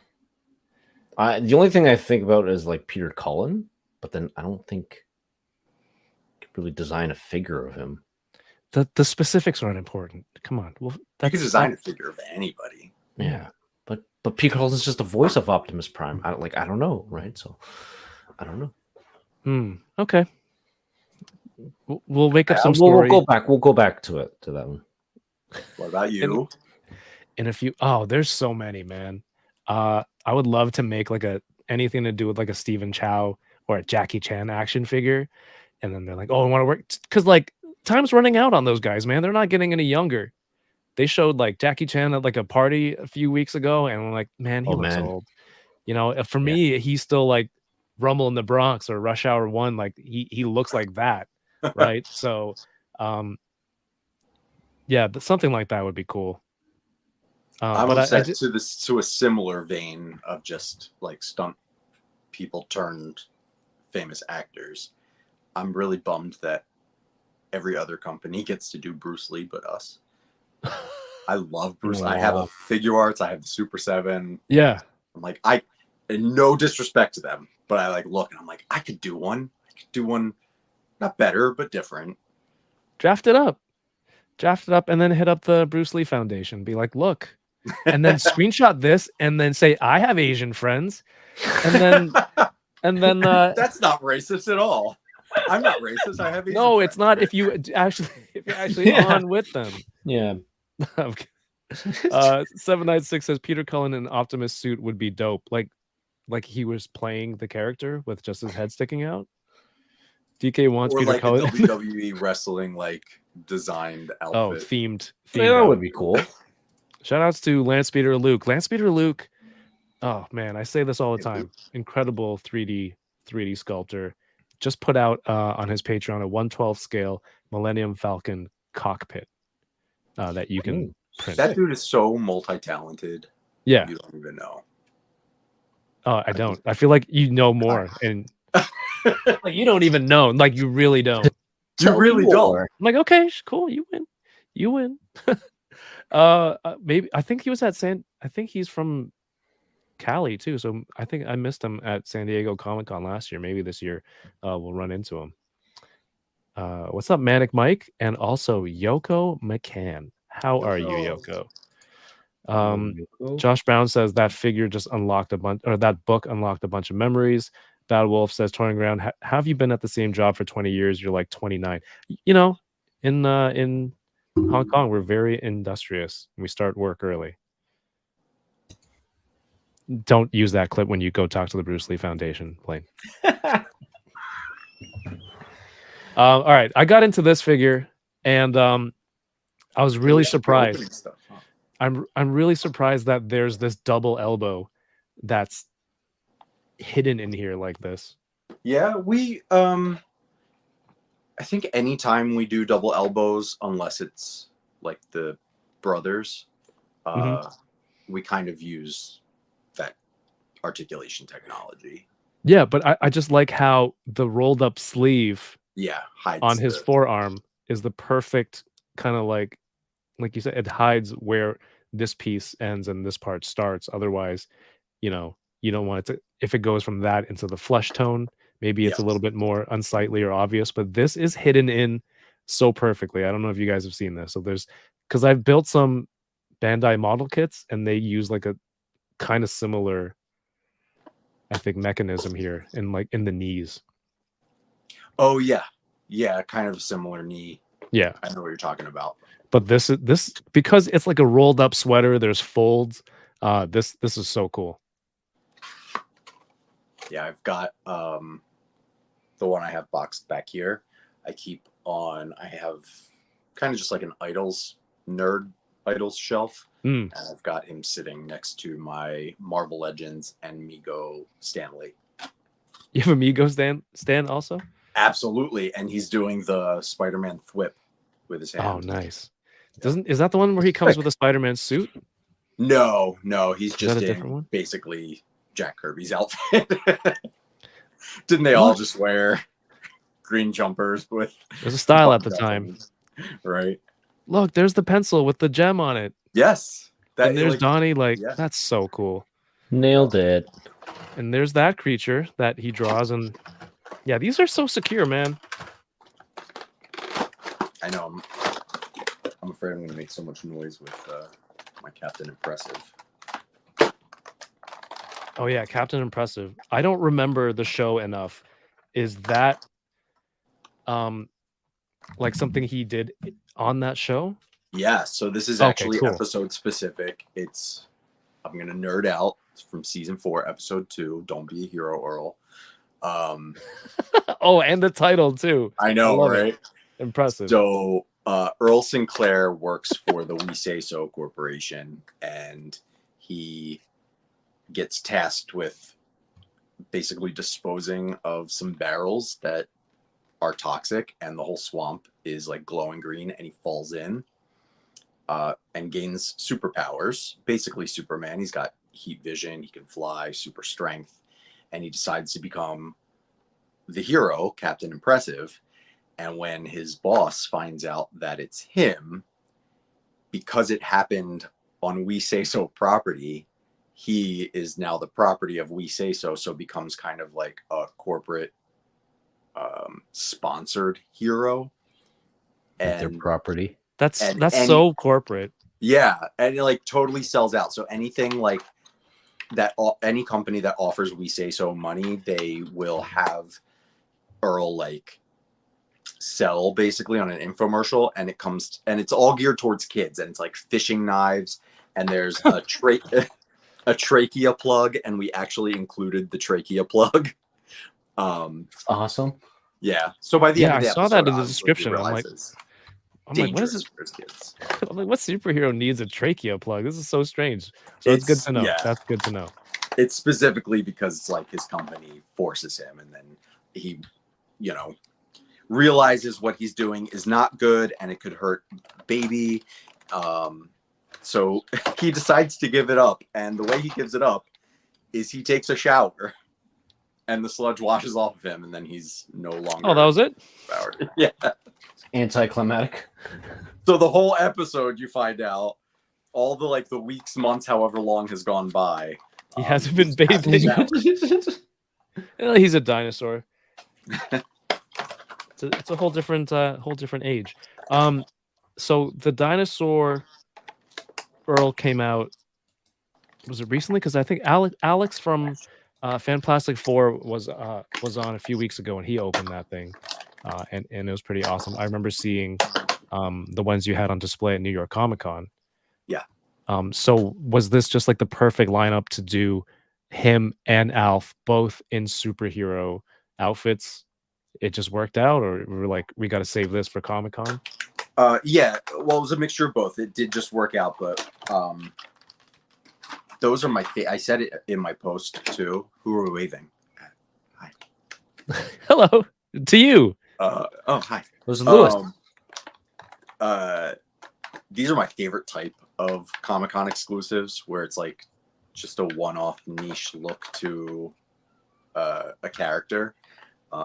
The only thing I think about is Peter Cullen, but then I don't think I could really design a figure of him. the specifics aren't important. Come on. Well, You that's can design a figure of anybody. Yeah. But Peter Cullen's just the voice of Optimus Prime. I don't know, right? So I don't know. Okay. We'll make up some We'll story. We'll go back to that one. What about you? In a few. Oh, there's so many, man. I would love to make like anything to do with like a Stephen Chow or a Jackie Chan action figure, and then they're like, "Oh, I want to work," because like time's running out on those guys, man. They're not getting any younger. They showed like Jackie Chan at like a party a few weeks ago, and I'm like, man, he looks old. You know, for me, he's still like Rumble in the Bronx or Rush Hour 1. Like he looks like that, right? So, yeah, something like that would be cool. I'm but upset to a similar vein of just like stunt people turned famous actors. I'm really bummed that every other company gets to do Bruce Lee but us. I love Bruce. I have a figure arts. I have the Super 7. Yeah. I'm like, and no disrespect to them, but I like look and I'm like, I could do one. Not better, but different. Draft it up, and then hit up the Bruce Lee Foundation. Be like, look, and then screenshot this, and then say, I have Asian friends, and then that's not racist at all. I'm not racist. I have Asian no, friends. it's not. If you're actually on with them, yeah. 796 says Peter Cullen in an Optimus suit would be dope. Like he was playing the character with just his head sticking out. DK wants or Peter like Cullen. a WWE wrestling like designed outfit. Oh, themed that would be cool. Shout outs to Lance Peter Luke. Oh man, I say this all the time. Incredible 3D sculptor. Just put out on his Patreon a 1/12 scale Millennium Falcon cockpit that you can print. That dude is so multi-talented. Yeah. You don't even know. Oh, I don't. I feel like you know more, and like you don't even know. Like you really don't. You really don't. I'm like, okay, cool. You win. Maybe I think he was at I think he's from Cali too. So I think I missed him at San Diego Comic-Con last year. Maybe this year we'll run into him. What's up, Manic Mike? And also Yoko McCann. How are you, Yoko? Josh Brown says that figure just unlocked that book unlocked a bunch of memories. Bad Wolf says, touring around, have you been at the same job for 20 years? You're like 29. You know, in Hong Kong, we're very industrious. We start work early. Don't use that clip when you go talk to the Bruce Lee Foundation, Blaine. All right, I got into this figure, and I was really surprised. Stuff, huh? I'm really surprised that there's this double elbow that's hidden in here like this. Yeah, we I think anytime we do double elbows, unless it's like the brothers, we kind of use that articulation technology. Yeah, but I just like how the rolled up sleeve hides on his forearm is the perfect kind of like you said, it hides where this piece ends and this part starts. Otherwise, you know, you don't want it to, if it goes from that into the flesh tone, maybe it's a little bit more unsightly or obvious, but this is hidden in so perfectly. I don't know if you guys have seen this. So because I've built some Bandai model kits and they use like a kind of similar, I think, mechanism here in the knees. Oh yeah, kind of a similar knee. Yeah, I know what you're talking about. But this because it's like a rolled up sweater. There's folds. This is so cool. Yeah, I've got the one I have boxed back here. I have kind of just like an nerd idols shelf. And I've got him sitting next to my Marvel Legends and Mego Stanley. You have a Mego stand also? Absolutely, and he's doing the Spider-Man thwip with his hand. Oh, nice. Is that the one where he comes with a Spider-Man suit? No, he's just in basically Jack Kirby's outfit. Didn't they all just wear green jumpers with? There's a style at the time, right? Look, there's the pencil with the gem on it. Yes, and there's Donnie. That's so cool. Nailed it. And there's that creature that he draws, and yeah, these are so secure, man. I know. I'm afraid I'm going to make so much noise with my Captain Impressive. Oh yeah, Captain Impressive. I don't remember the show enough. Is that like something he did on that show? Yeah, so this is Okay, actually cool. episode specific. I'm going to nerd out. It's from season 4, episode 2. Don't be a hero, Earl. Oh, and the title too. I know, love it. right? Impressive. So Earl Sinclair works for the We Say So Corporation, and he gets tasked with basically disposing of some barrels that are toxic, and the whole swamp is like glowing green, and he falls in and gains superpowers, basically Superman. He's got heat vision, he can fly, super strength, and he decides to become the hero, Captain Impressive. And when his boss finds out that it's him, because it happened on We Say So property, he is now the property of We Say So, so becomes kind of like a corporate sponsored hero. With their And property. That's so corporate. yeah, and it like totally sells out. So anything like that, any company that offers We Say So money, they will have Earl like sell basically on an infomercial, and it's all geared towards kids, and it's like fishing knives, and there's a trachea plug, and we actually included the trachea plug. Awesome. Yeah. So by the end of the I saw episode, that in the obviously, he description. I'm like, realizes what is dangerous it? for his kids. I'm like, what superhero needs a trachea plug? This is so strange. So it's good to know. Yeah. That's good to know. It's specifically because it's like his company forces him, and then he, realizes what he's doing is not good and it could hurt baby. So he decides to give it up, and the way he gives it up is he takes a shower, and the sludge washes off of him, and then he's no longer. Oh, that was it? Powered. Yeah. Anticlimactic. So the whole episode, you find out all the weeks, months, however long has gone by. He hasn't been bathing. He's a dinosaur. It's a whole different age. So the dinosaur Earl came out. Was it recently? Because I think Alex from Fantastic 4 was on a few weeks ago, and he opened that thing, and it was pretty awesome. I remember seeing the ones you had on display at New York Comic Con. Yeah. So was this just like the perfect lineup to do him and Alf both in superhero outfits? It just worked out, or we were like, we got to save this for Comic Con? Yeah. Well, it was a mixture of both. It did just work out, but those are I said it in my post too. Who are we waving? Hi. Hello to you. Oh, hi. This is Lewis. These are my favorite type of Comic-Con exclusives, where it's like just a one-off niche look to a character,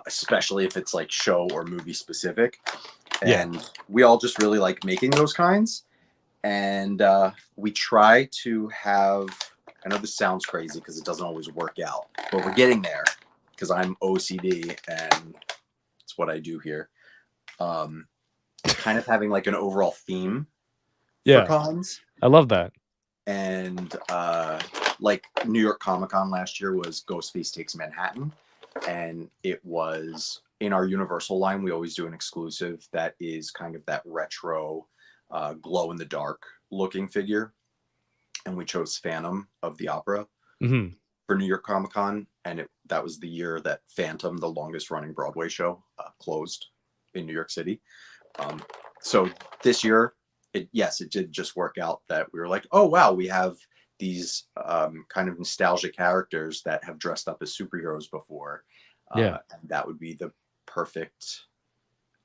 especially if it's like show or movie specific. And we all just really like making those kinds. And we try to have, I know this sounds crazy because it doesn't always work out, but we're getting there because I'm OCD and it's what I do here. Kind of having like an overall theme for cons. I love that. And like New York Comic Con last year was Ghostface Takes Manhattan, and it was in our Universal line. We always do an exclusive that is kind of that retro glow in the dark looking figure, and we chose Phantom of the Opera for New York Comic Con, and that was the year that Phantom, the longest running Broadway show, closed in New York City. So this year, it did just work out that we were like, oh wow, we have these kind of nostalgia characters that have dressed up as superheroes before. And that would be the perfect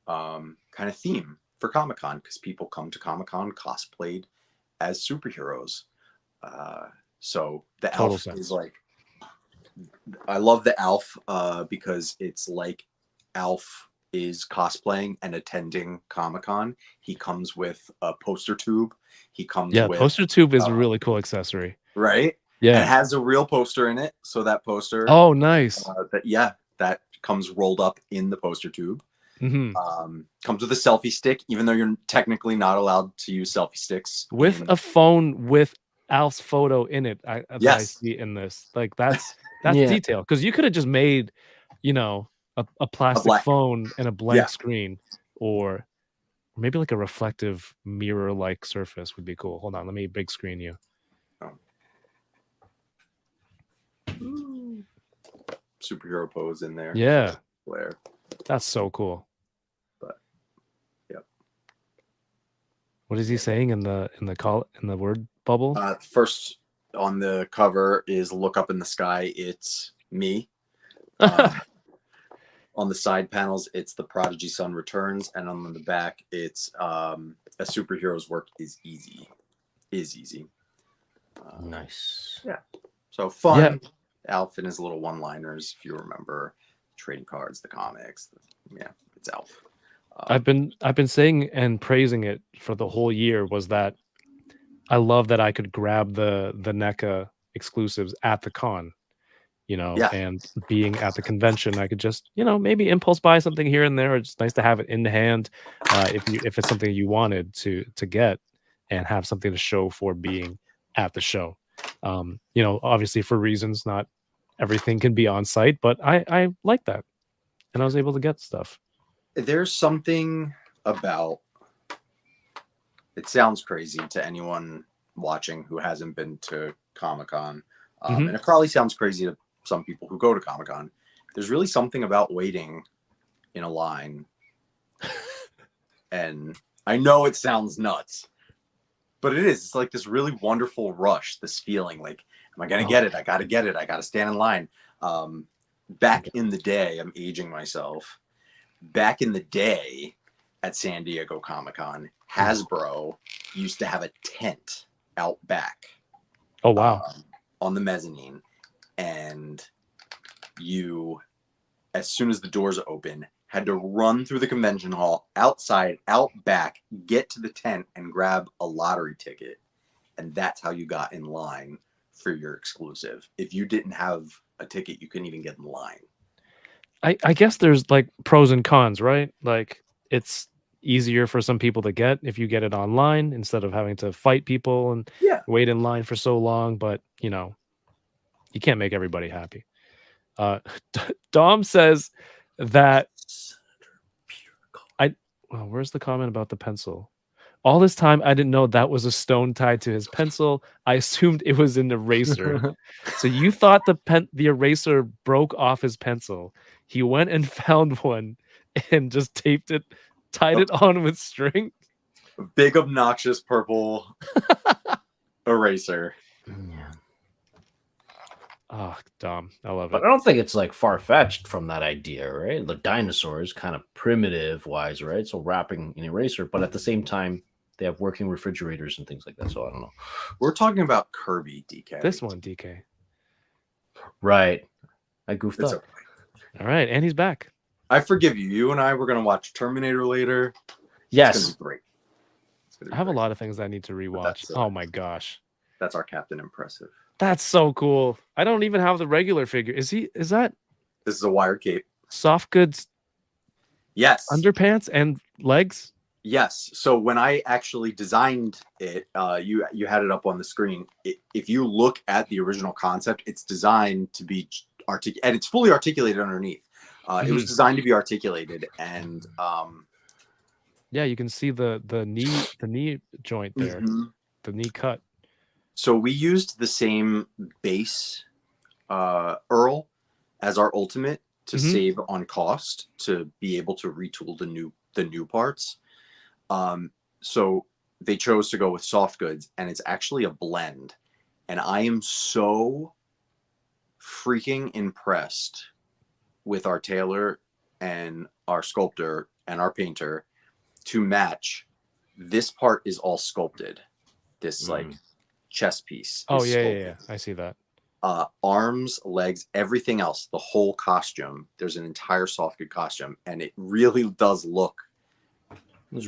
kind of theme for Comic-Con, because people come to Comic-Con cosplayed as superheroes. So the Alf is like, I love the Alf because it's like Alf is cosplaying and attending Comic-Con. He comes with a poster tube. He comes with poster tube is a really cool accessory. Right? Yeah. And it has a real poster in it. So that poster. Oh, nice. That comes rolled up in the poster tube. Comes with a selfie stick, even though you're technically not allowed to use selfie sticks. With a phone with Alf's photo in it. That I Yes. see in this. Like that's Yeah. detail. Because you could have just made, you know, a plastic black- phone and a blank Yeah. screen, or maybe like a reflective mirror-like surface would be cool. Hold on, let me big screen you. Superhero pose in there. Yeah, Flare. that's so cool. But yep. What is he saying in the word bubble? First on the cover is "Look up in the sky." It's me. On the side panels, it's "The Prodigy Son Returns," and on the back, it's "A superhero's work is easy." Nice. Yeah. So fun. Yeah. Alf and his little one-liners, if you remember, trading cards, the comics. Yeah, it's Alf. I've been saying and praising it for the whole year. Was that I love that I could grab the NECA exclusives at the con, you know, Yeah. and being at the convention, I could just, you know, maybe impulse buy something here and there. It's nice to have it in the hand if it's something you wanted to get and have something to show for being at the show. You know, obviously for reasons, not everything can be on site, but I like that, and I was able to get stuff. There's something about, it sounds crazy to anyone watching who hasn't been to Comic-Con, and it probably sounds crazy to some people who go to Comic-Con. There's really something about waiting in a line, and I know it sounds nuts, but it is. It's like this really wonderful rush, this feeling like, am I gonna get it? I gotta get it. I gotta stand in line. Back in the day, I'm aging myself. Back in the day at San Diego Comic-Con, Hasbro used to have a tent out back. Oh, wow. On the mezzanine. And you, as soon as the doors open, had to run through the convention hall, outside, out back, get to the tent and grab a lottery ticket. And that's how you got in line for your exclusive. If you didn't have a ticket, you couldn't even get in line. I guess there's like pros and cons, right? Like it's easier for some people to get if you get it online instead of having to fight people and wait in line for so long. But you know, you can't make everybody happy. Dom says that where's the comment about the pencil? All this time, I didn't know that was a stone tied to his pencil. I assumed it was an eraser. So you thought the eraser broke off his pencil. He went and found one and just taped it, tied it on with string. A big, obnoxious purple eraser. Yeah. Oh, Dom, I love But it. I don't think it's like far-fetched from that idea, right? The dinosaurs kind of primitive wise, right? So wrapping an eraser, but at the same time, they have working refrigerators and things like that. So I don't know. We're talking about Kirby, DK. This one, DK. Right. I goofed It's up. okay. All right, and he's back. I forgive you. You and I were going to watch Terminator later. Yes. It's going to be great. I have a lot of things I need to rewatch. Oh my gosh. That's our Captain Impressive. That's so cool. I don't even have the regular figure. Is that This is a wire cape. soft goods Yes. underpants and legs? Yes. So when I actually designed it, you had it up on the screen. If you look at the original concept, it's designed to be and it's fully articulated underneath. It was designed to be articulated, and yeah, you can see the knee joint there, the knee cut. So we used the same base Earl as our ultimate to save on cost, to be able to retool the new parts. So they chose to go with soft goods, and it's actually a blend. And I am so freaking impressed with our tailor and our sculptor and our painter to match. This part is all sculpted. This like chest piece. Oh is yeah, sculpted. yeah, I see that. Arms, legs, everything else, the whole costume. There's an entire soft good costume, and it really does look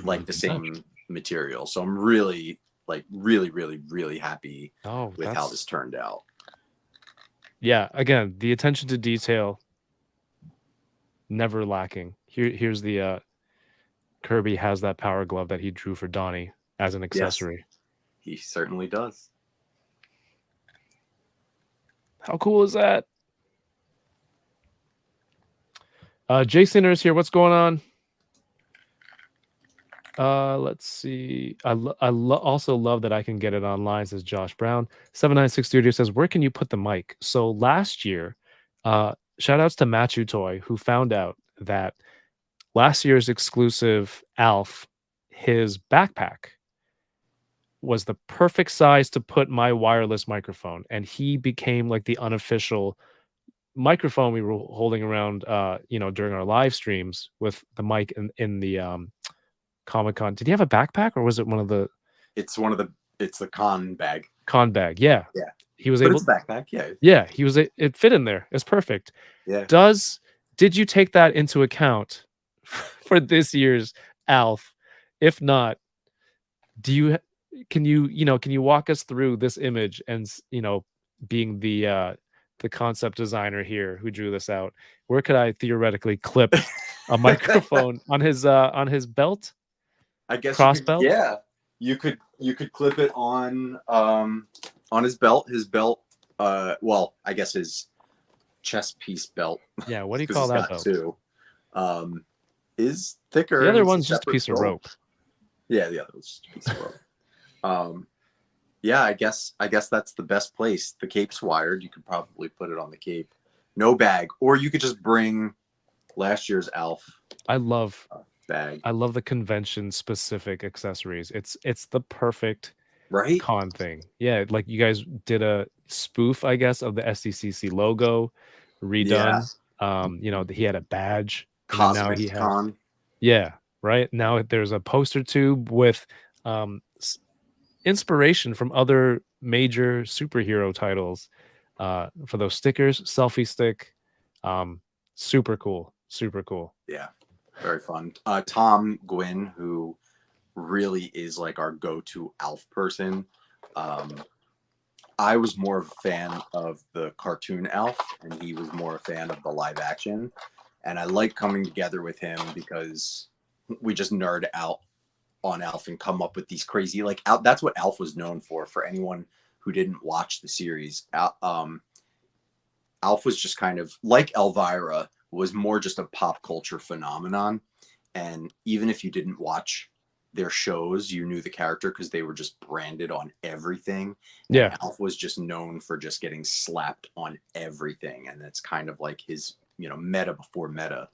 like the same material. So I'm really, really happy with how this turned out. Yeah, again, the attention to detail never lacking. Here's the Kirby has that power glove that he drew for Donnie as an accessory. He certainly does. How cool is that? Jason is here. What's going on? Let's see. I also love that I can get it online, says Josh Brown. 796 Studio says, where can you put the mic? So last year, shout outs to Machu Toy, who found out that last year's exclusive Alf, his backpack was the perfect size to put my wireless microphone, and he became like the unofficial microphone we were holding around during our live streams with the mic in the Comic-Con. Did he have a backpack, or was it one of the It's the con bag. Con bag? Yeah. He was But able it's a backpack, yeah. Yeah, it fit in there. It's perfect. Yeah. Did you take that into account for this year's Alf? If not, can you walk us through this image and being the concept designer here who drew this out, where could I theoretically clip a microphone on his belt? I guess cross belt? Yeah. You could clip it on his belt. His belt, well, I guess his chest piece belt. Yeah, what do you call that belt? Two. Is thicker. The other one's just a piece of rope. Yeah, the other one's just a piece of rope. Yeah, I guess that's the best place. The cape's wired. You could probably put it on the cape. No bag, or you could just bring last year's Alf. I love bag. I love the convention specific accessories. It's the perfect right con thing. Yeah, like you guys did a spoof, I guess, of the SDCC logo redone. Yeah. He had a badge. Cosmic Con. Yeah, right. Now there's a poster tube with inspiration from other major superhero titles for those stickers. Selfie stick. Super cool. Yeah, very fun. Tom Gwynn, who really is like our go-to Alf person. I was more of a fan of the cartoon Alf, and he was more a fan of the live action. And I like coming together with him because we just nerd out on Alf and come up with these crazy, like, that's what Alf was known for. For anyone who didn't watch the series, Alf was just kind of like Elvira, was more just a pop culture phenomenon. And even if you didn't watch their shows, you knew the character because they were just branded on everything. Yeah. And Alf was just known for just getting slapped on everything. And that's kind of like his, meta before meta.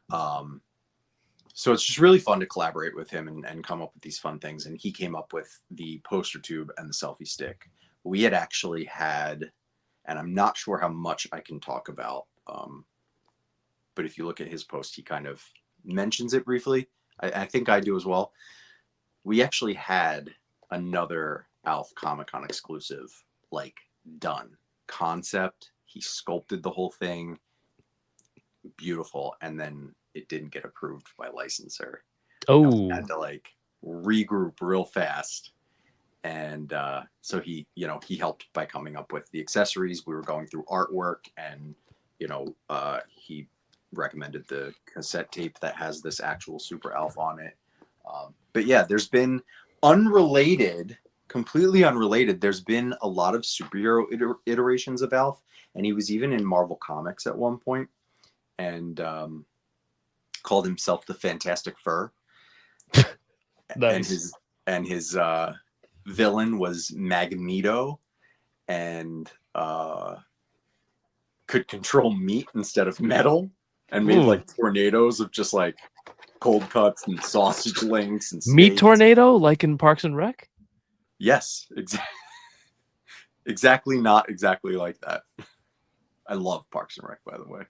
So it's just really fun to collaborate with him and come up with these fun things. And he came up with the poster tube and the selfie stick. We had actually had, and I'm not sure how much I can talk about, but if you look at his post, he kind of mentions it briefly. I think I do as well. We actually had another Alf Comic-Con exclusive, like, done. Concept. He sculpted the whole thing. Beautiful. And then it didn't get approved by licensor. Oh. Had to, like, regroup real fast. And so he helped by coming up with the accessories. We were going through artwork, and, he recommended the cassette tape that has this actual Super Alf on it. But yeah, there's been completely unrelated. There's been a lot of superhero iterations of Alf, and he was even in Marvel Comics at one point, and called himself the Fantastic Fur. Nice. And his villain was Magneto, and could control meat instead of metal, and made like tornadoes of just like cold cuts and sausage links and meat steaks. tornado, like in Parks and Rec. Yes, exactly. Not exactly like that. I love Parks and Rec, by the way.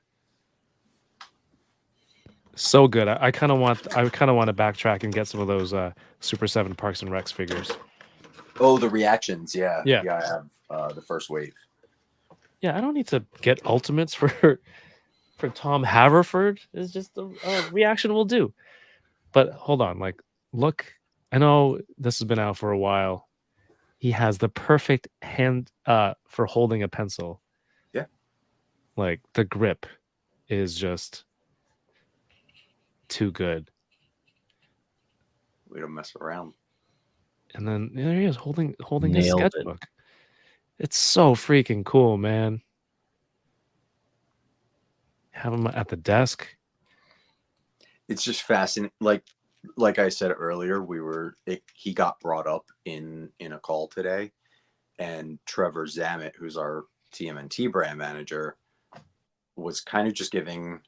So good. I kind of want to backtrack and get some of those Super 7 Parks and Recs figures. Oh, the reactions, yeah. Yeah. I have the first wave. Yeah, I don't need to get ultimates for Tom Haverford. It's just a reaction will do. But hold on, like, look, I know this has been out for a while. He has the perfect hand for holding a pencil. Yeah. Like, the grip is just too good. We don't mess around. And then there he is holding his Nailed it. sketchbook. It's so freaking cool, man. Have him at the desk. It's just fascinating. Like I said earlier, he got brought up in a call today, and Trevor Zammit, who's our TMNT brand manager, was kind of just giving.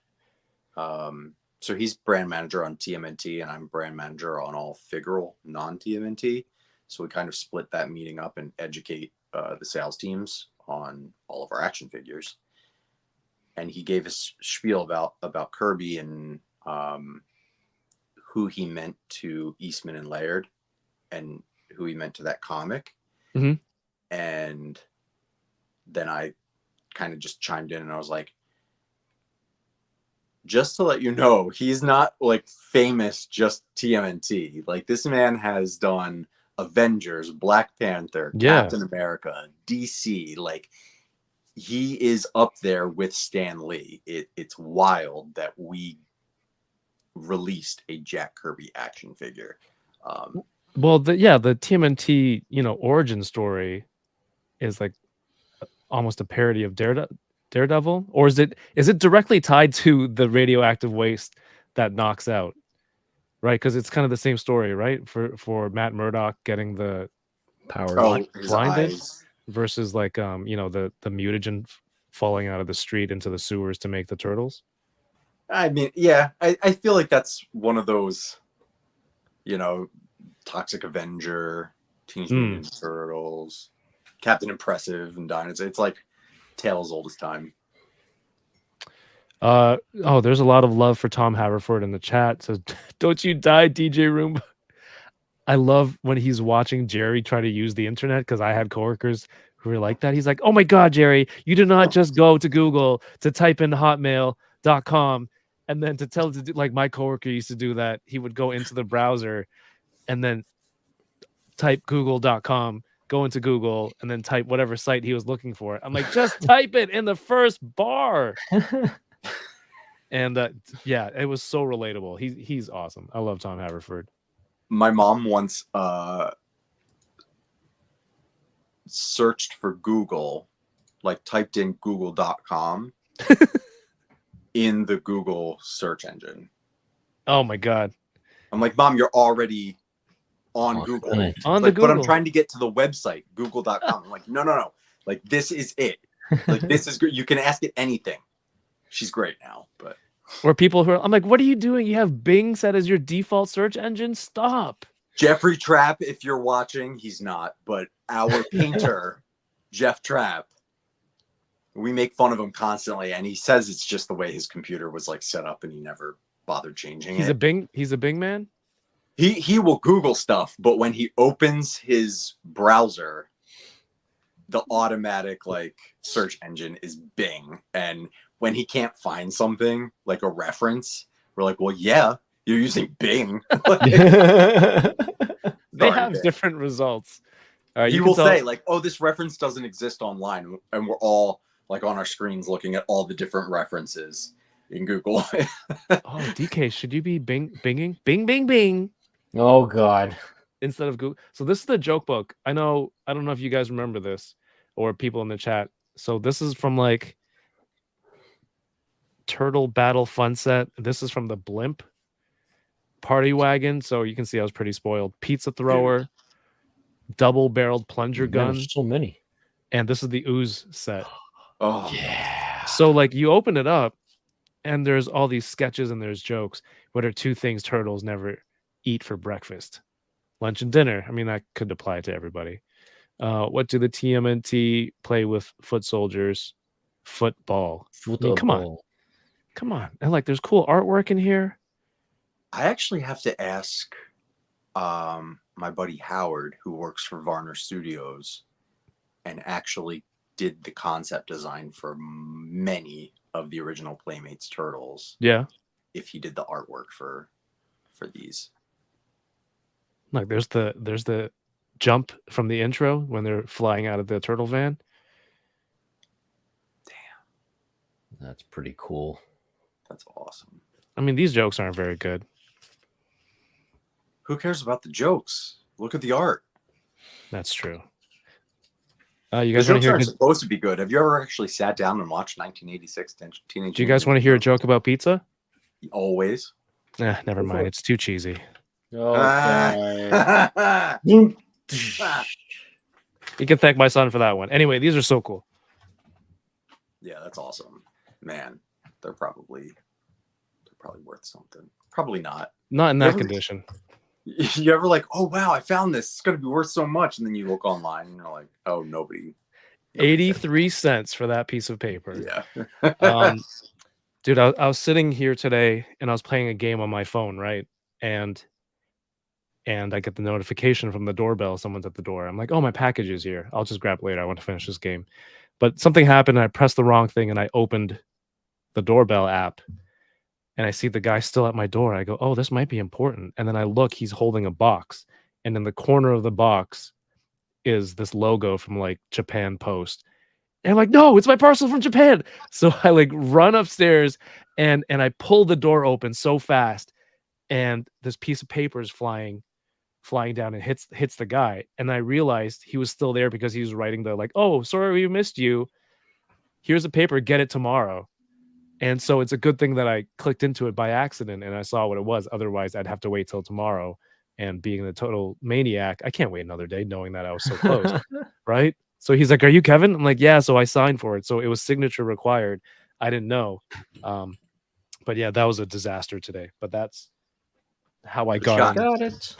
So he's brand manager on TMNT, and I'm brand manager on all Figural non-TMNT. So we kind of split that meeting up and educate the sales teams on all of our action figures. And he gave us spiel about Kirby and who he meant to Eastman and Laird, and who he meant to that comic. Mm-hmm. And then I kind of just chimed in and I was like, just to let you know, he's not like famous just TMNT. Like, this man has done Avengers, Black Panther, Yeah. Captain America, DC. Like, he is up there with Stan Lee. It's wild that we released a Jack Kirby action figure. Well, the TMNT, origin story is like almost a parody of Daredevil, or is it directly tied to the radioactive waste that knocks out, right? Because it's kind of the same story, right? For Matt Murdock getting the Power. His blinded eyes. versus like the mutagen falling out of the street into the sewers to make the turtles. I mean, yeah, I feel like that's one of those, Toxic Avenger, Teenage Mutant Ninja Turtles, Captain Impressive, and Dinosaurs. It's like tale as old as time. There's a lot of love for Tom Haverford in the chat. Says, "Don't you die, DJ Roomba." I love when he's watching Jerry try to use the internet, because I had coworkers who were like that. He's like, "Oh my God, Jerry, you do not just go to Google to type in hotmail.com and then to tell it to do," like my coworker used to do that. He would go into the browser and then type google.com, go into Google, and then type whatever site he was looking for. I'm like, just type it in the first bar. And yeah, it was so relatable. He's awesome. I love Tom Haverford. My mom once searched for Google, like typed in google.com in the Google search engine. Oh my God. I'm like, Mom, you're already on Google. On the Like, Google. but I'm trying to get to the website, google.com. I'm like, no. Like, this is it. Like, this is good. You can ask it anything. She's great now, but. Or people who are, I'm like, what are you doing? You have Bing set as your default search engine? Stop. Jeffrey Trapp, if you're watching, he's not, but our painter, Jeff Trapp, we make fun of him constantly, and he says it's just the way his computer was like set up, and he never bothered changing it. He's a Bing man? He will Google stuff, but when he opens his browser, the automatic like search engine is Bing. And when he can't find something like a reference, we're like, well, yeah, you're using Bing. They have different results. He will say like, oh, this reference doesn't exist online. And we're all like on our screens looking at all the different references in Google. Oh, DK, should you be binging? Bing, bing, bing. Oh God. Instead of Google. So this is the joke book. I don't know if you guys remember this or people in the chat. So this is from like Turtle Battle Fun Set. This is from the Blimp Party Wagon. So you can see I was pretty spoiled. Pizza Thrower, double-barreled plunger gun. There's so many. And this is the Ooze set. Oh yeah. So like you open it up and there's all these sketches and there's jokes. What are two things turtles never eat for breakfast? Lunch and dinner. I mean, that could apply to everybody. What do the TMNT play with foot soldiers? Football. I mean, come on. And like, there's cool artwork in here. I actually have to ask my buddy Howard, who works for Varner Studios and actually did the concept design for many of the original Playmates Turtles. Yeah. If he did the artwork for these. Like there's the jump from the intro when they're flying out of the turtle van. That's pretty cool. That's awesome. I mean, these jokes aren't very good. Who cares about the jokes? Look at the art. That's true. You The guys want jokes to hear? aren't supposed to be good. Have you ever actually sat down and watched 1986 Teenage? Do you guys want to hear a joke about pizza? Always. Never mind. It's too cheesy. Okay. You can thank my son for that one. Anyway, these are so cool. Yeah, that's awesome, man. They're probably worth something. Probably not. Not in You that ever- condition. You ever like, oh wow, I found this. It's gonna be worth so much, and then you look online and you're like, oh, nobody. 83 cents for that piece of paper. Yeah. Dude, I was sitting here today and I was playing a game on my phone, right? And I get the notification from the doorbell. Someone's at the door. I'm like, oh, my package is here. I'll just grab it later. I want to finish this game. But something happened and I pressed the wrong thing and I opened the doorbell app and I see the guy still at my door. I go, oh, this might be important. And then I look, he's holding a box. And in the corner of the box is this logo from like Japan Post. And I'm like, no, it's my parcel from Japan. So I like run upstairs and I pull the door open so fast. And this piece of paper is flying down and hits the guy. And I realized he was still there because he was writing the like, oh, sorry, we missed you. Here's a paper, get it tomorrow. And so it's a good thing that I clicked into it by accident and I saw what it was. Otherwise, I'd have to wait till tomorrow. And being the total maniac, I can't wait another day knowing that I was so close. Right? So he's like, are you Kevin? I'm like, yeah. So I signed for it. So it was signature required. I didn't know. But yeah, that was a disaster today. But that's how I got it.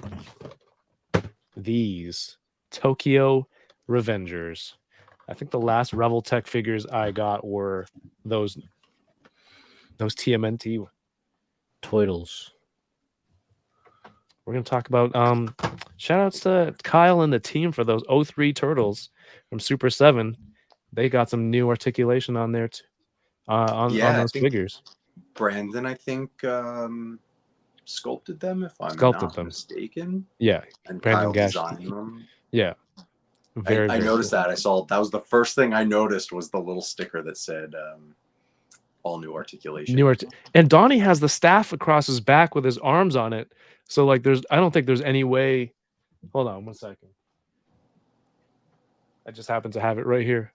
These Tokyo Revengers. I think the last Revel Tech figures I got were those TMNT Toidles. We're going to talk about shout outs to Kyle and the team for those 03 turtles from Super 7. They got some new articulation on there on those figures. Brandon, I think, sculpted them, if I'm not mistaken. Yeah. And Brandon Kyle Gash designed them. Yeah. I noticed cool. that. I saw that was the first thing I noticed was the little sticker that said all new articulation. And Donnie has the staff across his back with his arms on it. So like I don't think there's any way. Hold on 1 second. I just happen to have it right here.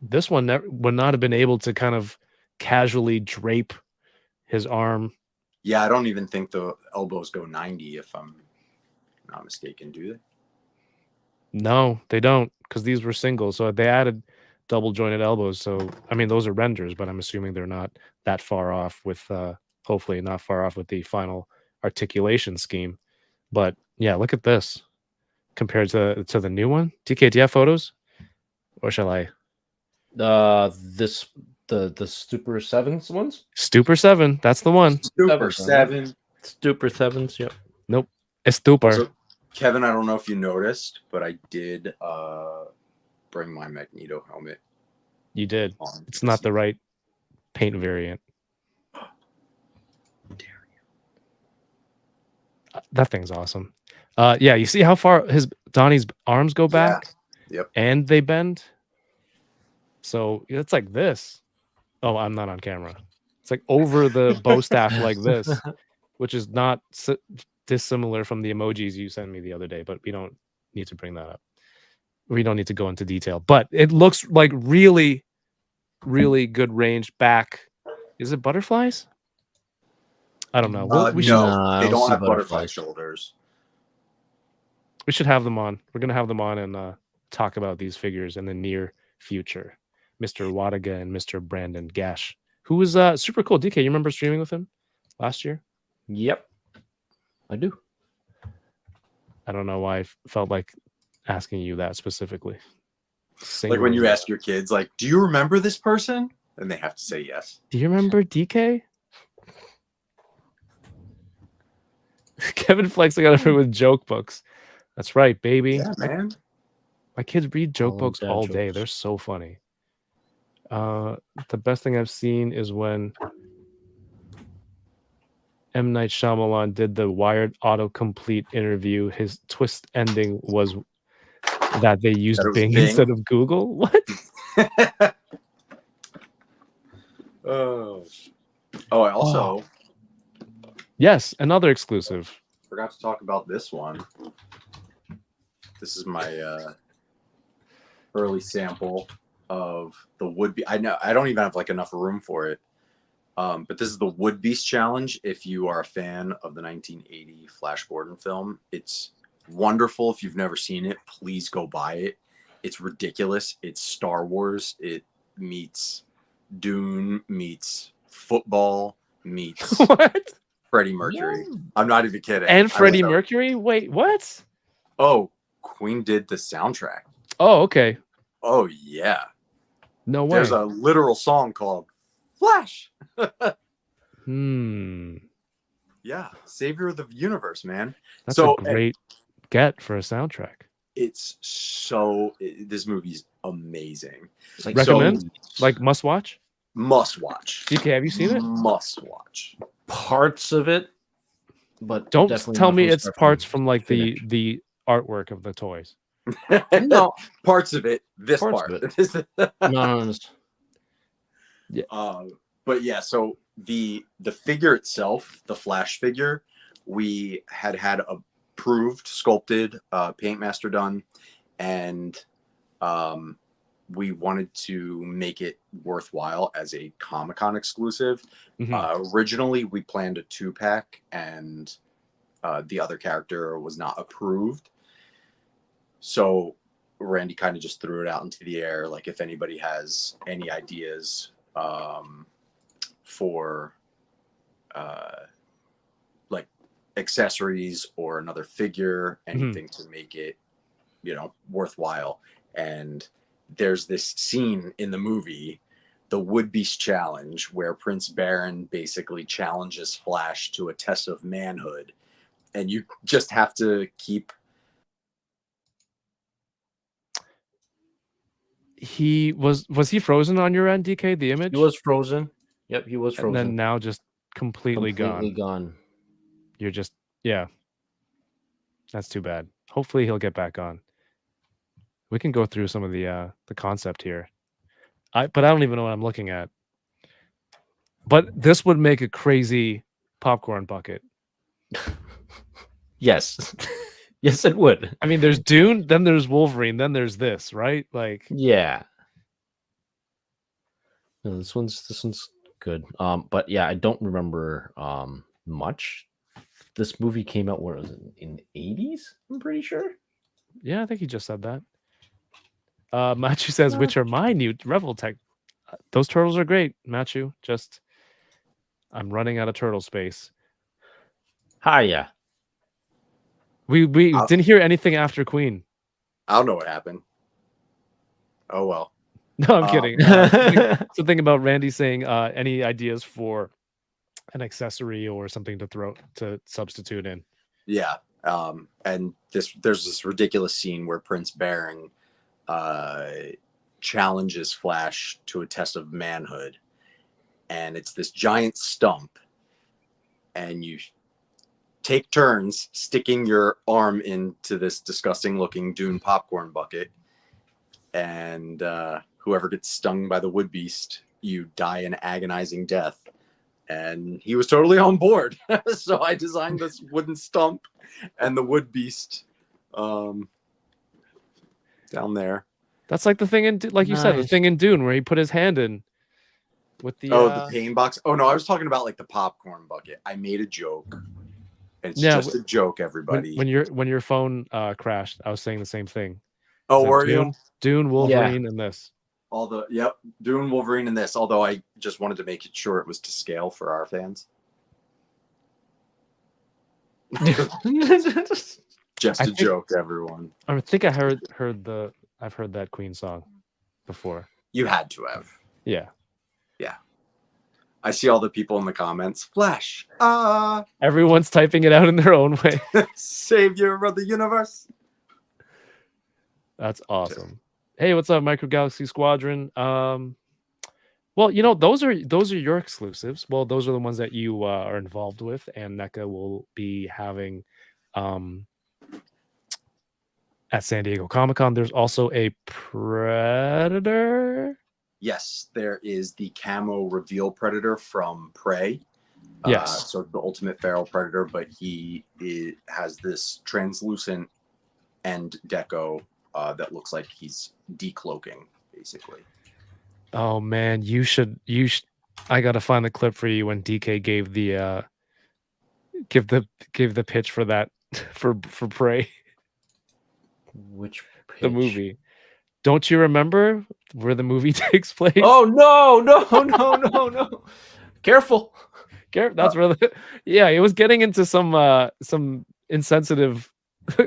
This one would not have been able to kind of casually drape his arm. Yeah, I don't even think the elbows go 90 if I'm not mistaken, do they? No, they don't, because these were singles. So they added double jointed elbows. So I mean, those are renders, but I'm assuming they're not that far off with hopefully not far off with the final articulation scheme. But yeah, look at this compared to the new one. TK, do you have photos? Or shall I? The Super 7s ones? Stupor 7, that's the one. Super 7. Super 7s, yep. Nope. Estupor. So, Kevin, I don't know if you noticed, but I did bring my Magneto helmet. You did. It's not the right paint variant. Dare you. That thing's awesome. Yeah, you see how far Donnie's arms go back? Yeah. Yep. And they bend? So it's like this. Oh, I'm not on camera. It's like over the bow staff like this, which is not dissimilar from the emojis you sent me the other day, but we don't need to bring that up. We don't need to go into detail, but it looks like really, really good range back. Is it butterflies? I don't know. No, they don't have butterfly shoulders. We should have them on. We're going to have them on and talk about these figures in the near future. Mr. Wadaga and Mr. Brandon Gash, who was super cool. DK, you remember streaming with him last year? Yep, I do. I don't know why I felt like asking you that specifically. Like when you ask your kids, like, do you remember this person? And they have to say yes. Do you remember DK? Kevin flexing on it with joke books. That's right, baby. Yeah, man. My kids read joke books all jokes. day. They're so funny. The best thing I've seen is when M. Night Shyamalan did the Wired autocomplete interview. His twist ending was that they used Bing instead of Google. What? Oh, I also Yes, another exclusive. forgot to talk about this one. This is my early sample of the wood. I know I don't even have like enough room for it. But this is the Wood Beast Challenge. If you are a fan of the 1980 Flash Gordon film, it's wonderful. If you've never seen it, please go buy it. It's ridiculous. It's Star Wars. It meets Dune, meets football, meets What? Freddie Mercury. I'm not even kidding. And Freddie Mercury? Wait, what? Oh, Queen did the soundtrack. Oh, okay. Oh, yeah. No way. There's a literal song called Flash. Yeah, Savior of the Universe, man. That's so a great get for a soundtrack. It's this movie's amazing. Like, Recommend? Like must watch? Must watch. DK, have you seen it? Must watch. parts of it, but Don't definitely tell not me from it's start to parts from like finish. the artwork of the toys. No, Parts of it. This Parts part. of no. But yeah, so the figure itself, the Flash figure, we had approved, sculpted, paint master done, and we wanted to make it worthwhile as a Comic-Con exclusive. Originally, we planned a 2-pack, and the other character was not approved. So Randy kind of just threw it out into the air, like if anybody has any ideas for like accessories or another figure, anything to make it, worthwhile. And there's this scene in the movie, the Wood Beast Challenge, where Prince Baron basically challenges Flash to a test of manhood, and you just have to keep. Was he frozen on your end, DK? The image? He was frozen. Yep, he was frozen. And then now just completely gone. You're just That's too bad. Hopefully he'll get back on. We can go through some of the concept here. But I don't even know what I'm looking at. But this would make a crazy popcorn bucket. Yes. Yes, it would. I mean, there's Dune, then there's Wolverine, then there's this, right? Like, yeah. No, this one's good. But yeah, I don't remember much. This movie came out, where was it, in the 80s? I'm pretty sure. Yeah, I think he just said that. Machu says, which are my new Revel Tech. Those turtles are great, Machu. Just, I'm running out of turtle space. Yeah. We didn't hear anything after Queen. I don't know what happened. Oh well. No, I'm kidding. Something about Randy saying any ideas for an accessory or something to substitute in. Yeah. And there's this ridiculous scene where Prince Baron challenges Flash to a test of manhood, and it's this giant stump, and you take turns sticking your arm into this disgusting looking Dune popcorn bucket, and whoever gets stung by the Wood Beast, you die an agonizing death. And he was totally on board. So I designed this wooden stump and the Wood Beast down there. That's like the thing in, like you said, the thing in Dune where he put his hand in with the the pain box. Oh no, I was talking about like the popcorn bucket. I made a joke. It's just a joke, everybody. When your phone crashed, I was saying the same thing. Oh, So were you? Dune, Wolverine, and this. Dune, Wolverine, and this. Although I just wanted to make it sure it was to scale for our fans. Just a joke, everyone. I think I heard I've heard that Queen song before. You had to have. Yeah. Yeah. I see all the people in the comments. Flash. Everyone's typing it out in their own way. Savior of the universe. That's awesome. Hey, what's up, Micro Galaxy Squadron? Well, those are your exclusives. Well, those are the ones that you are involved with, and NECA will be having at San Diego Comic-Con. There's also a Predator Yes, there is the camo reveal predator from Prey. Yes. So the ultimate feral predator, but it has this translucent end deco that looks like he's decloaking, basically. Oh man, you should. I gotta find the clip for you when DK gave the give the pitch for that for Prey, Which the pitch? movie. Don't you remember where the movie takes place? Oh no! Careful. That's really yeah. It was getting into some insensitive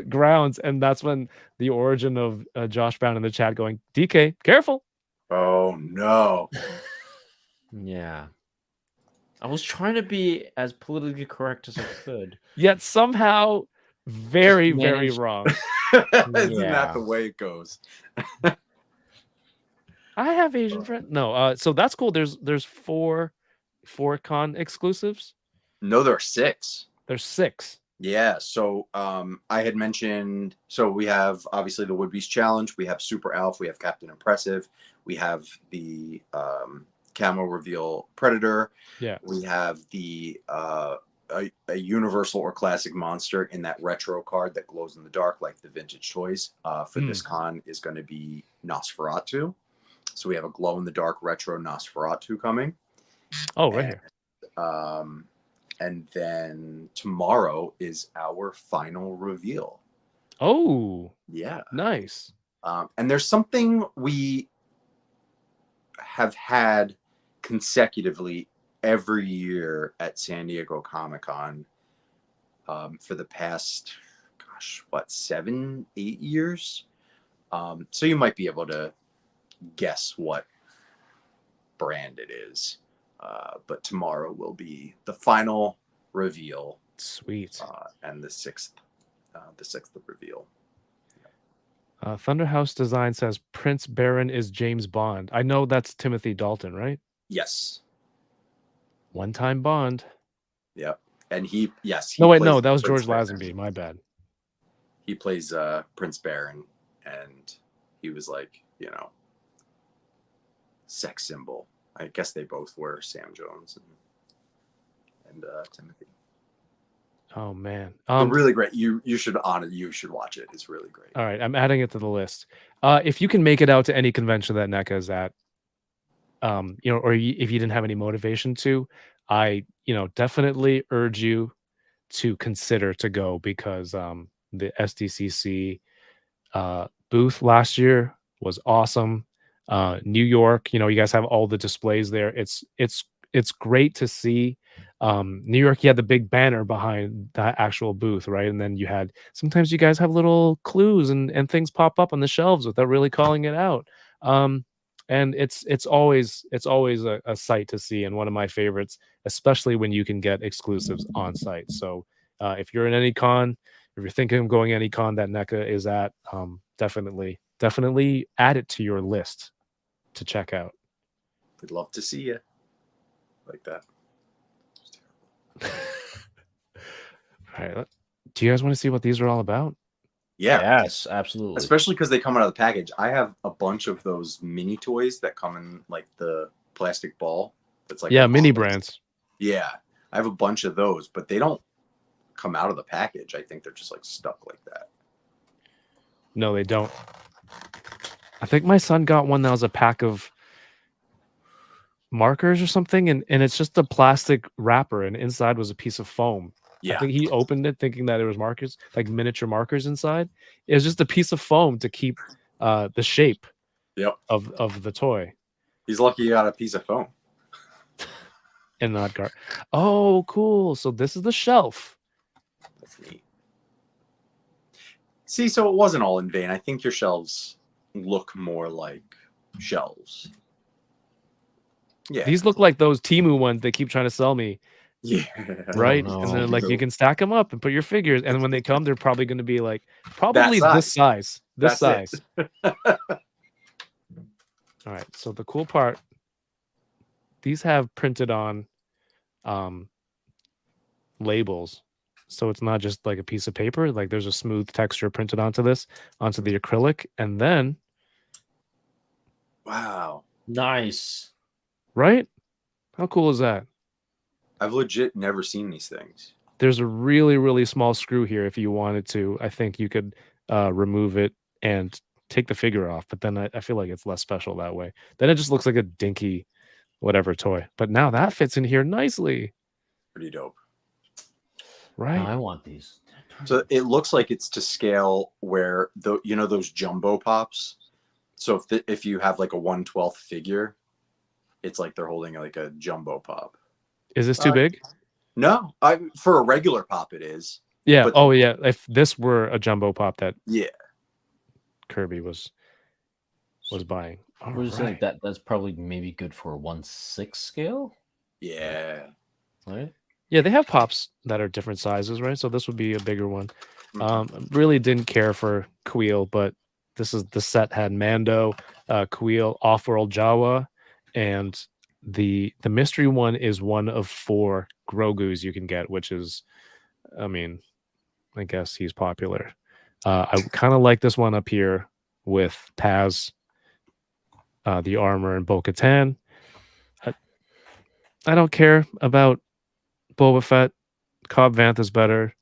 grounds, and that's when the origin of Josh Brown in the chat going, DK, careful. Oh no! Yeah. I was trying to be as politically correct as I could. Yet somehow very managed- wrong. Isn't Yeah. that the way it goes? I have Asian friends. No, so that's cool. There's four con exclusives. No, there are 6. There's 6. Yeah, so I had mentioned, so we have obviously the Wood Beast Challenge, we have Super Alf, we have Captain Impressive, we have the camo reveal Predator, Yeah. we have the a universal or classic monster in that retro card that glows in the dark like the vintage toys. For this con is going to be Nosferatu. So we have a glow in the dark retro Nosferatu coming. Oh, right here. And then tomorrow is our final reveal. Oh, Yeah. nice. And there's something we have had consecutively every year at San Diego Comic-Con for the past, 7, 8 years. So you might be able to guess what brand it is. But tomorrow will be the final reveal. Sweet. And the sixth reveal. Thunderhouse Design says Prince Baron is James Bond. I know that's Timothy Dalton, right? Yes. One-time Bond. Yep. And he No, wait, plays no, that was Prince George Baron. Lazenby. My bad. He plays Prince Baron, and he was like, sex symbol. I guess they both were, Sam Jones and Timothy. Oh man. They're really great. You should watch it. It's really great. All right, I'm adding it to the list. If you can make it out to any convention that NECA is at, or if you didn't have any motivation to, I, definitely urge you to consider to go, because the SDCC booth last year was awesome. New York, you guys have all the displays there. It's great to see. New York, you had the big banner behind that actual booth, right? And then sometimes you guys have little clues and things pop up on the shelves without really calling it out. And it's always a sight to see, and one of my favorites, especially when you can get exclusives on site. So if you're in any con, if you're thinking of going any con that NECA is at, definitely add it to your list to check out. We'd love to see you like that. All right, do you guys want to see what these are all about? Yeah. Yes, absolutely. Especially because they come out of the package. I have a bunch of those mini toys that come in like the plastic ball. That's like Mini brands. Yeah, I have a bunch of those, but they don't come out of the package. I think they're just like stuck like that. No, they don't. I think my son got one that was a pack of markers or something, and it's just a plastic wrapper, and inside was a piece of foam. Yeah. I think he opened it thinking that it was markers, like miniature markers inside. It was just a piece of foam to keep the shape of the toy. He's lucky he got a piece of foam. And not guard. Oh, cool. So this is the shelf. That's neat. See, so it wasn't all in vain. I think your shelves look more like shelves. Yeah. These look like those Temu ones they keep trying to sell me. Yeah. Right. no. And then like you can stack them up and put your figures. And when they come, they're probably going to be like probably this size. This That's size. All right. So the cool part, these have printed on labels. So it's not just like a piece of paper. Like there's a smooth texture printed onto the acrylic. And then Wow. Nice. right? How cool is that? I've legit never seen these things. There's a really, really small screw here if you wanted to. I think you could remove it and take the figure off, but then I feel like it's less special that way. Then it just looks like a dinky whatever toy. But now that fits in here nicely, Pretty dope. right? I want these. So it looks like it's to scale where those jumbo pops. So if you have like a 1/12 figure, it's like they're holding like a jumbo pop. Is this too big? No, for a regular pop it is. Yeah. But Oh, yeah. If this were a jumbo pop that yeah, Kirby was buying, all We're just right. saying that's probably maybe good for a 1/6 scale, yeah. right? Yeah, they have pops that are different sizes, right? So this would be a bigger one. Mhm. Really didn't care for Queel, but the set had Mando, Queel, Off-World Jawa, and the mystery one is one of 4 Grogus you can get, which is, I mean, I guess he's popular. I kind of like this one up here with Paz, the armor, and Bo-Katan. I don't care about Boba Fett. Cobb Vanth is better.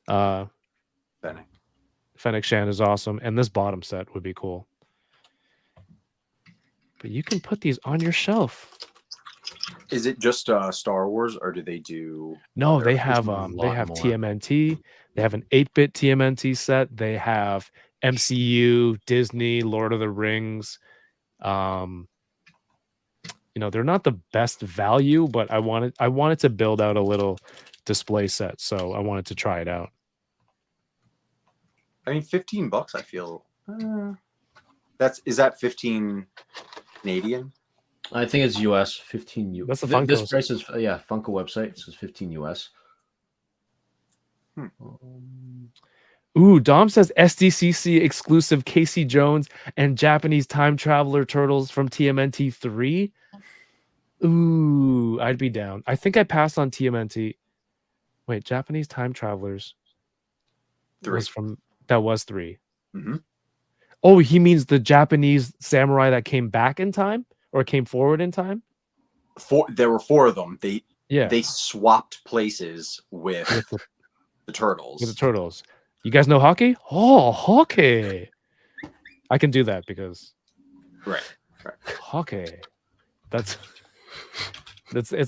Fennec. Fennec Shan is awesome, and this bottom set would be cool. But you can put these on your shelf. Is it just Star Wars, or do they do? No, other- they have lot more. TMNT. They have an 8-bit TMNT set. They have MCU, Disney, Lord of the Rings. They're not the best value, but I wanted to build out a little display set, so I wanted to try it out. I mean, $15. I feel is that 15 Canadian? I think it's US 15 US. That's the Funko. This price is Funko website. It says 15 US. Ooh, Dom says SDCC exclusive Casey Jones and Japanese Time Traveler Turtles from TMNT 3. Ooh, I'd be down. I think I passed on TMNT. Wait, Japanese Time Travelers 3. was 3. Mm-hmm. Oh, he means the Japanese samurai that came back in time or came forward in time? There were 4 of them. They Yeah, swapped places with the turtles. with the turtles. You guys know hockey? Oh, hockey. I can do that because Right. hockey. It's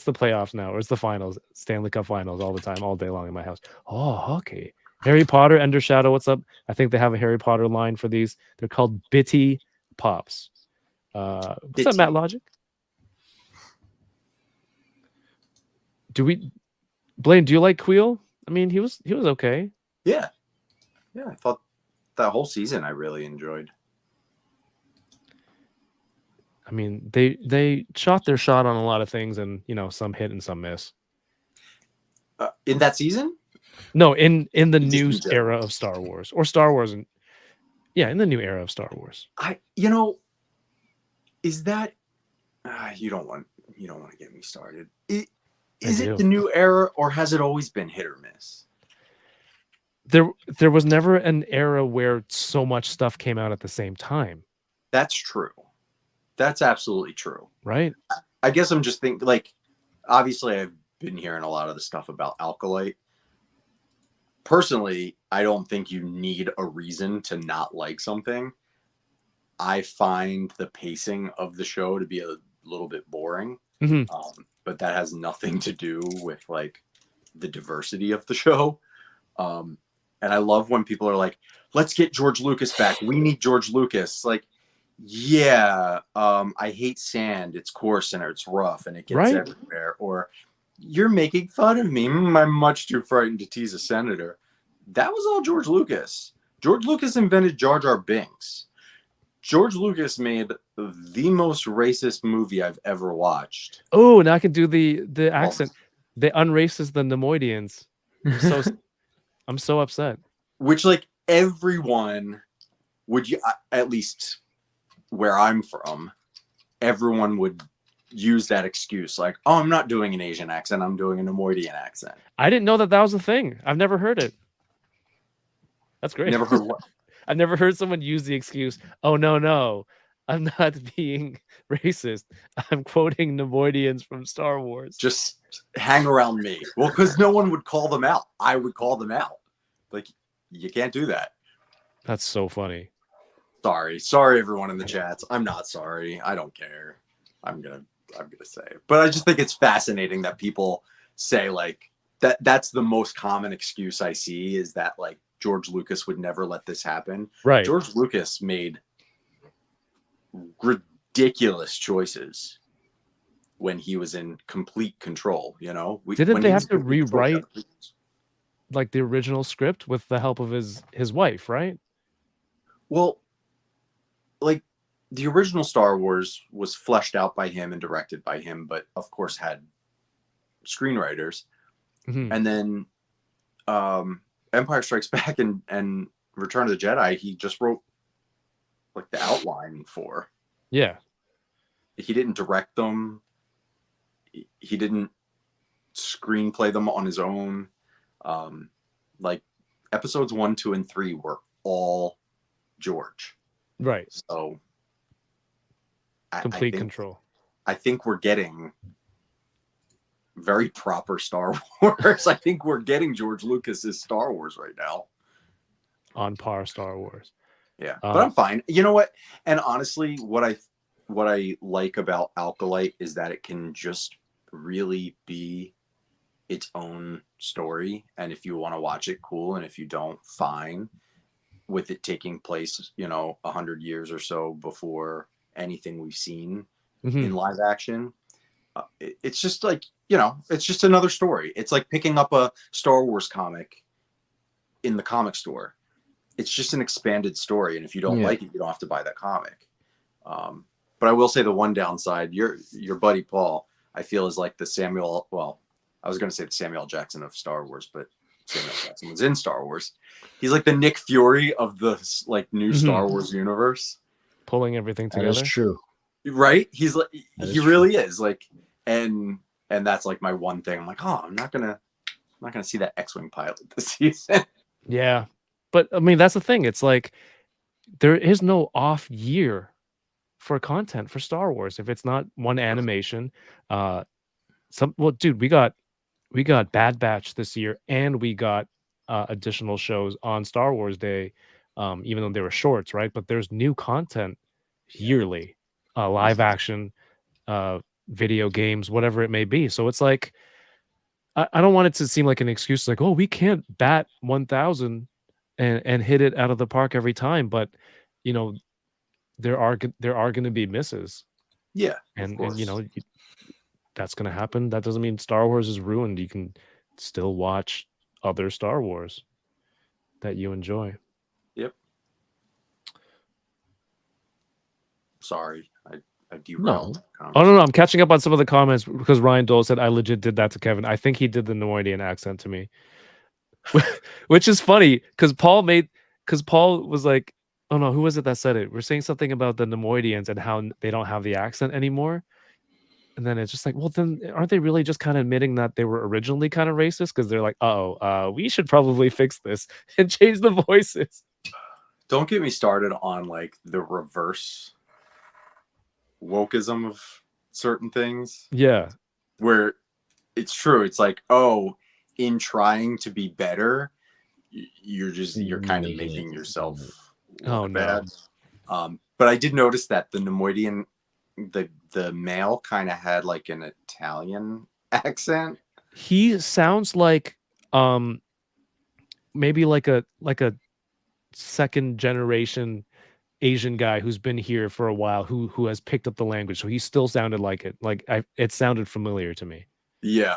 the playoffs now, or it's the finals, Stanley Cup finals all the time, all day long in my house. Oh, hockey. Harry Potter, Ender Shadow, what's up? I think they have a Harry Potter line for these. They're called Bitty Pops. What's Bitty. up, Matt Logic? Blaine, do you like Queel? I mean, he was okay. Yeah. I thought that whole season I really enjoyed. I mean, they shot their shot on a lot of things, and some hit and some miss. In that season? No, in the Just new in general. era of Star Wars, or Star Wars, in the new era of Star Wars. Is that you don't want to get me started. Is do. it the new era, or has it always been hit or miss? There was never an era where so much stuff came out at the same time, That's true. That's absolutely true. right? I guess I'm just thinking, like, obviously I've been hearing a lot of the stuff about Alkalite. Personally, I don't think you need a reason to not like something. I find the pacing of the show to be a little bit boring, but that has nothing to do with like the diversity of the show. And I love when people are like, "Let's get George Lucas back. We need George Lucas." Like, yeah, I hate sand. It's coarse and it's rough and it gets Right. everywhere. Or you're making fun of me. I'm much too frightened to tease a senator. That was all George Lucas. George Lucas invented Jar Jar Binks. George Lucas made the most racist movie I've ever watched. Oh, now I can do the accent. They unracist the Nemoidians. I'm so upset. Which, like, everyone would, at least where I'm from, everyone would use that excuse. Like, oh, I'm not doing an Asian accent. I'm doing a Nemoidian accent. I didn't know that was a thing. I've never heard it. That's great. Never heard what? I've never heard someone use the excuse, oh, no. I'm not being racist. I'm quoting Nemoidians from Star Wars. Just hang around me. Well, because no one would call them out. I would call them out. Like, you can't do that. That's so funny. Sorry, everyone in the chats. I'm not sorry. I don't care. I'm gonna say it. But I just think it's fascinating that people say like that. That's the most common excuse I see is that like George Lucas would never let this happen. Right. George Lucas made ridiculous choices when he was in complete control. You know, Didn't when they he have was to in complete control, rewrite like the original script with the help of his wife, right? Well, like the original Star Wars was fleshed out by him and directed by him, but of course had screenwriters. Mhm. And then Empire Strikes Back and Return of the Jedi, he just wrote like the outline for. Yeah. He didn't direct them. He didn't screenplay them on his own. Like episodes 1, 2, and 3 were all George. Right. So Complete I think, control. I think we're getting very proper Star Wars. I think we're getting George Lucas's Star Wars right now. On par Star Wars. Yeah, but I'm fine. You know what? And honestly, what I like about Alkalite is that it can just really be its own story. And if you want to watch it, cool. And if you don't, fine. With it taking place, 100 years or so before anything we've seen in live action. It's just like, it's just another story. It's like picking up a Star Wars comic in the comic store. It's just an expanded story. And if you don't like it, you don't have to buy that comic. But I will say the one downside, your buddy Paul, I feel is like the Samuel, well, I was going to say the Samuel Jackson of Star Wars, but Samuel Jackson was in Star Wars. He's like the Nick Fury of the like new Star Wars universe. Pulling everything together. That is true. Right? He's like, he really is like, and that's like my one thing. I'm like, oh, I'm not gonna see that X-Wing pilot this season. Yeah. But I mean, that's the thing. It's like there is no off year for content for Star Wars. If it's not one animation, dude, we got Bad Batch this year, and we got additional shows on Star Wars Day, even though they were shorts, right? But there's new content yearly, live action, video games, whatever it may be. So it's like, I don't want it to seem like an excuse, like, oh, we can't bat 1,000 and hit it out of the park every time. But there are going to be misses. Yeah, and that's going to happen. That doesn't mean Star Wars is ruined. You can still watch other Star Wars that you enjoy. Yep. Sorry, I derailed. No. Oh, no, I'm catching up on some of the comments because Ryan Dole said I legit did that to Kevin. I think he did the Nemoidian accent to me, which is funny because Paul was like, oh no, who was it that said it? We're saying something about the Nemoidians and how they don't have the accent anymore. And then it's just like, well, then aren't they really just kind of admitting that they were originally kind of racist? Because they're like, we should probably fix this and change the voices. Don't get me started on like the reverse wokeism of certain things. Yeah. Where it's true. It's like, oh, in trying to be better, you're kind of making yourself look bad. But I did notice that the Nemoidian, the male kind of had like an Italian accent. He sounds like maybe like a second generation Asian guy who's been here for a while, who has picked up the language. So he still sounded like it. Like it sounded familiar to me. Yeah.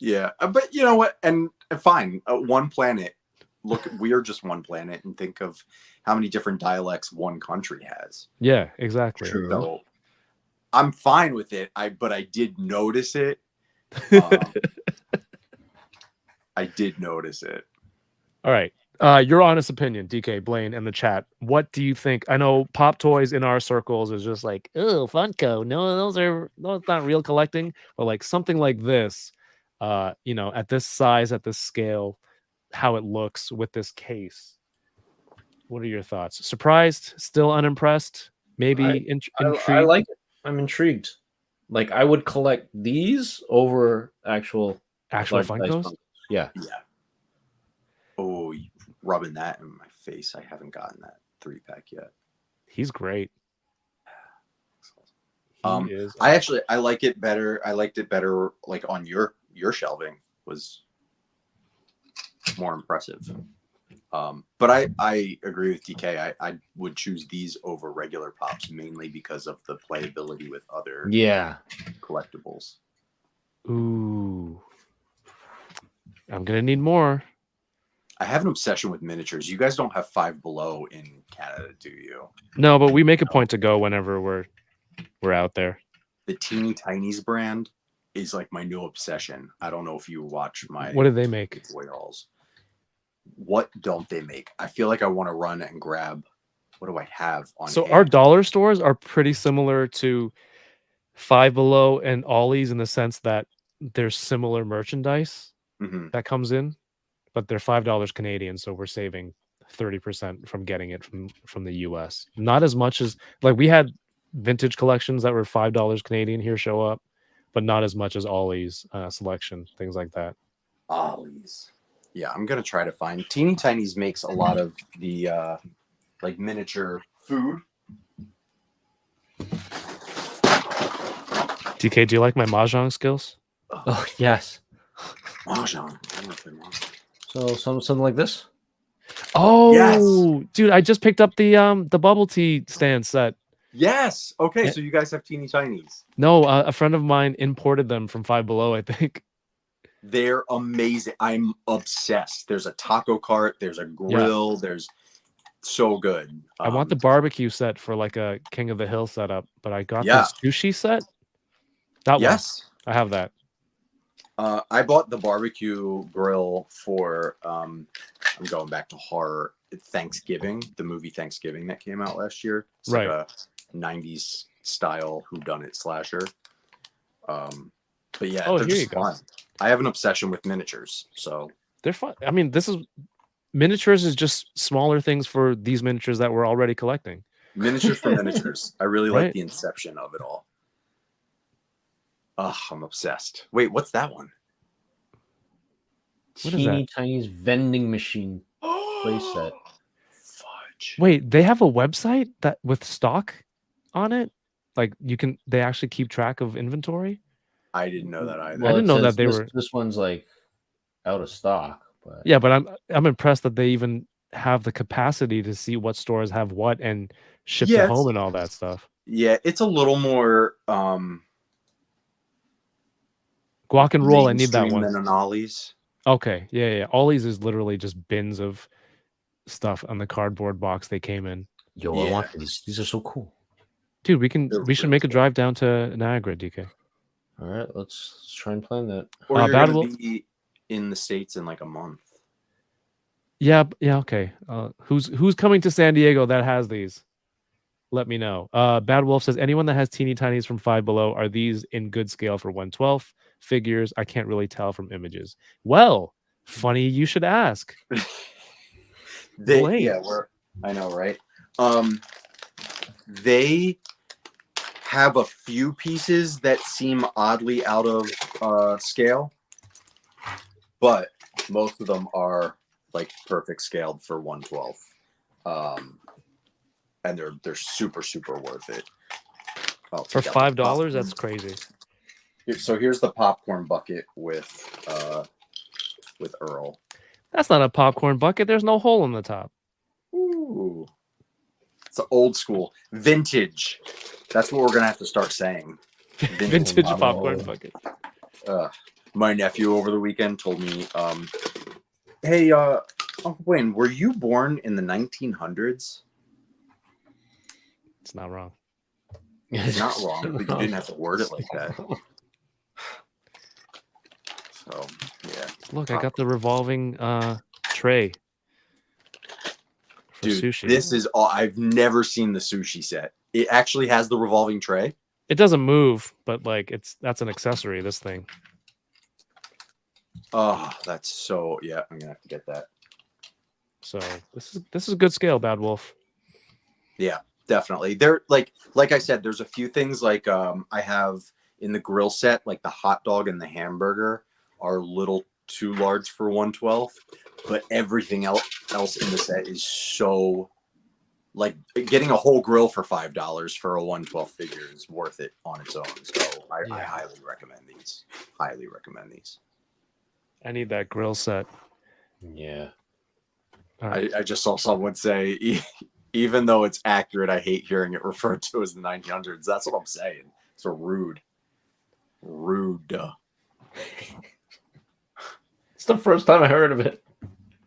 But you know what? And fine, one planet. Look, we are just one planet, and think of how many different dialects one country has. Yeah, exactly. True. So I'm fine with it. But I did notice it. I did notice it. All right. Your honest opinion, DK, Blaine, in the chat. What do you think? I know Pop Toys in our circles is just like, oh, Funko. No, it's not real collecting. But like something like this, at this size, at this scale, how it looks with this case. What are your thoughts? Surprised? Still unimpressed? maybe I intrigued. like it. I'm intrigued. Like I would collect these over actual Actual large dice Funkos? Funkos. Yeah. Yeah. Oh, rubbing that in my face. I haven't gotten that 3-pack yet. He's great. He is. I like it better. I liked it better like on your shelving was more impressive. But I agree with DK. I would choose these over regular pops mainly because of the playability with other collectibles. Ooh. I'm gonna need more. I have an obsession with miniatures. You guys don't have Five Below in Canada, do you? No, but we make a point to go whenever we're out there. The Teeny Tinies brand is like my new obsession. I don't know if you watch my What do they make? toy hauls. What don't they make? I feel like I want to run and grab. What do I have on? So hand? our dollar stores are pretty similar to Five Below and Ollie's in the sense that there's similar merchandise Mhm. that comes in, but they're $5 Canadian, so we're saving 30% from getting it from the US. Not as much as like we had vintage collections that were $5 Canadian here show up, but not as much as Ollie's selection, things like that. Ollie's. Yeah, I'm gonna try to find. Teeny Tinies makes a lot of the like miniature food. DK, do you like my mahjong skills? Oh yes. Mahjong. I wanna play Mahjong. So something like this. Oh, dude, I just picked up the bubble tea stand set. Yes. Okay, Yeah. so you guys have Teeny Tinies. No, a friend of mine imported them from Five Below, I think. They're amazing. I'm obsessed. There's a taco cart. There's a grill. There's so good. I want the barbecue set for like a King of the Hill setup, but I got Yeah. the sushi set. That Yes. one. I have that. I bought the barbecue grill for I'm going back to horror Thanksgiving, the movie Thanksgiving that came out last year. It's Right. like a 90s style whodunit slasher. But yeah, Oh, they're here you just go. fun. I have an obsession with miniatures, so They're fun. I mean, this is miniatures is just smaller things for these miniatures that we're already collecting. miniatures for miniatures. I really Right. like the inception of it all. Oh, I'm obsessed. Wait, what's that one? What is Teeny that? Tiny's vending machine playset. Fudge. Wait, they have a website that with stock on it? Like they actually keep track of inventory? I didn't know that either. I didn't it know says that they this, were. This one's like out of stock, but Yeah, but I'm impressed that they even have the capacity to see what stores have what and ship to Yes. home and all that stuff. Yeah, it's a little more Guac and roll, I need that mainstream one. than an Ollie's. Okay, yeah. Ollie's is literally just bins of stuff on the cardboard box they came in. yo, I Yeah. want these. These are so cool. Dude, we They're should really make a cool. drive down to Niagara, DK. All right, let's try and plan that. Or you're Bad gonna Wolf- be in the States in like a month. Yeah, okay. Who's coming to San Diego that has these? Let me know. Bad Wolf says anyone that has teeny tinies from Five Below, are these in good scale for 1/12 figures? I can't really tell from images. Well, funny you should ask. Blaine. I know, right? They have a few pieces that seem oddly out of scale, but most of them are like perfect scaled for 1/12. And they're super worth it. Oh, For take out the $5, popcorn. that's crazy. So here's the popcorn bucket with Earl. That's not a popcorn bucket. There's no hole in the top. Ooh. It's old school. Vintage. That's what we're gonna have to start saying. Vintage model. popcorn bucket. My nephew over the weekend told me, hey, Uncle Blaine, were you born in the 1900s? It's not wrong. It's not wrong, but you didn't have to word it like that. So, yeah. Look, I got the revolving tray for Dude, sushi. this is all. I've never seen the sushi set. It actually has the revolving tray. It doesn't move, but like that's an accessory, this thing. Oh, that's so. Yeah, I'm gonna have to get that. So this is good scale, Bad Wolf. Yeah, definitely. There, like I said, there's a few things like I have in the grill set, like the hot dog and the hamburger are a little too large for 1/12, but everything else in the set is so like getting a whole grill for $5 for a 1/12 figure is worth it on its own. So I highly recommend these. Highly recommend these. I need that grill set. Yeah. All right. I just saw someone say, even though it's accurate, I hate hearing it referred to as the 1900s. That's what I'm saying. So rude. Rude. It's the first time I heard of it.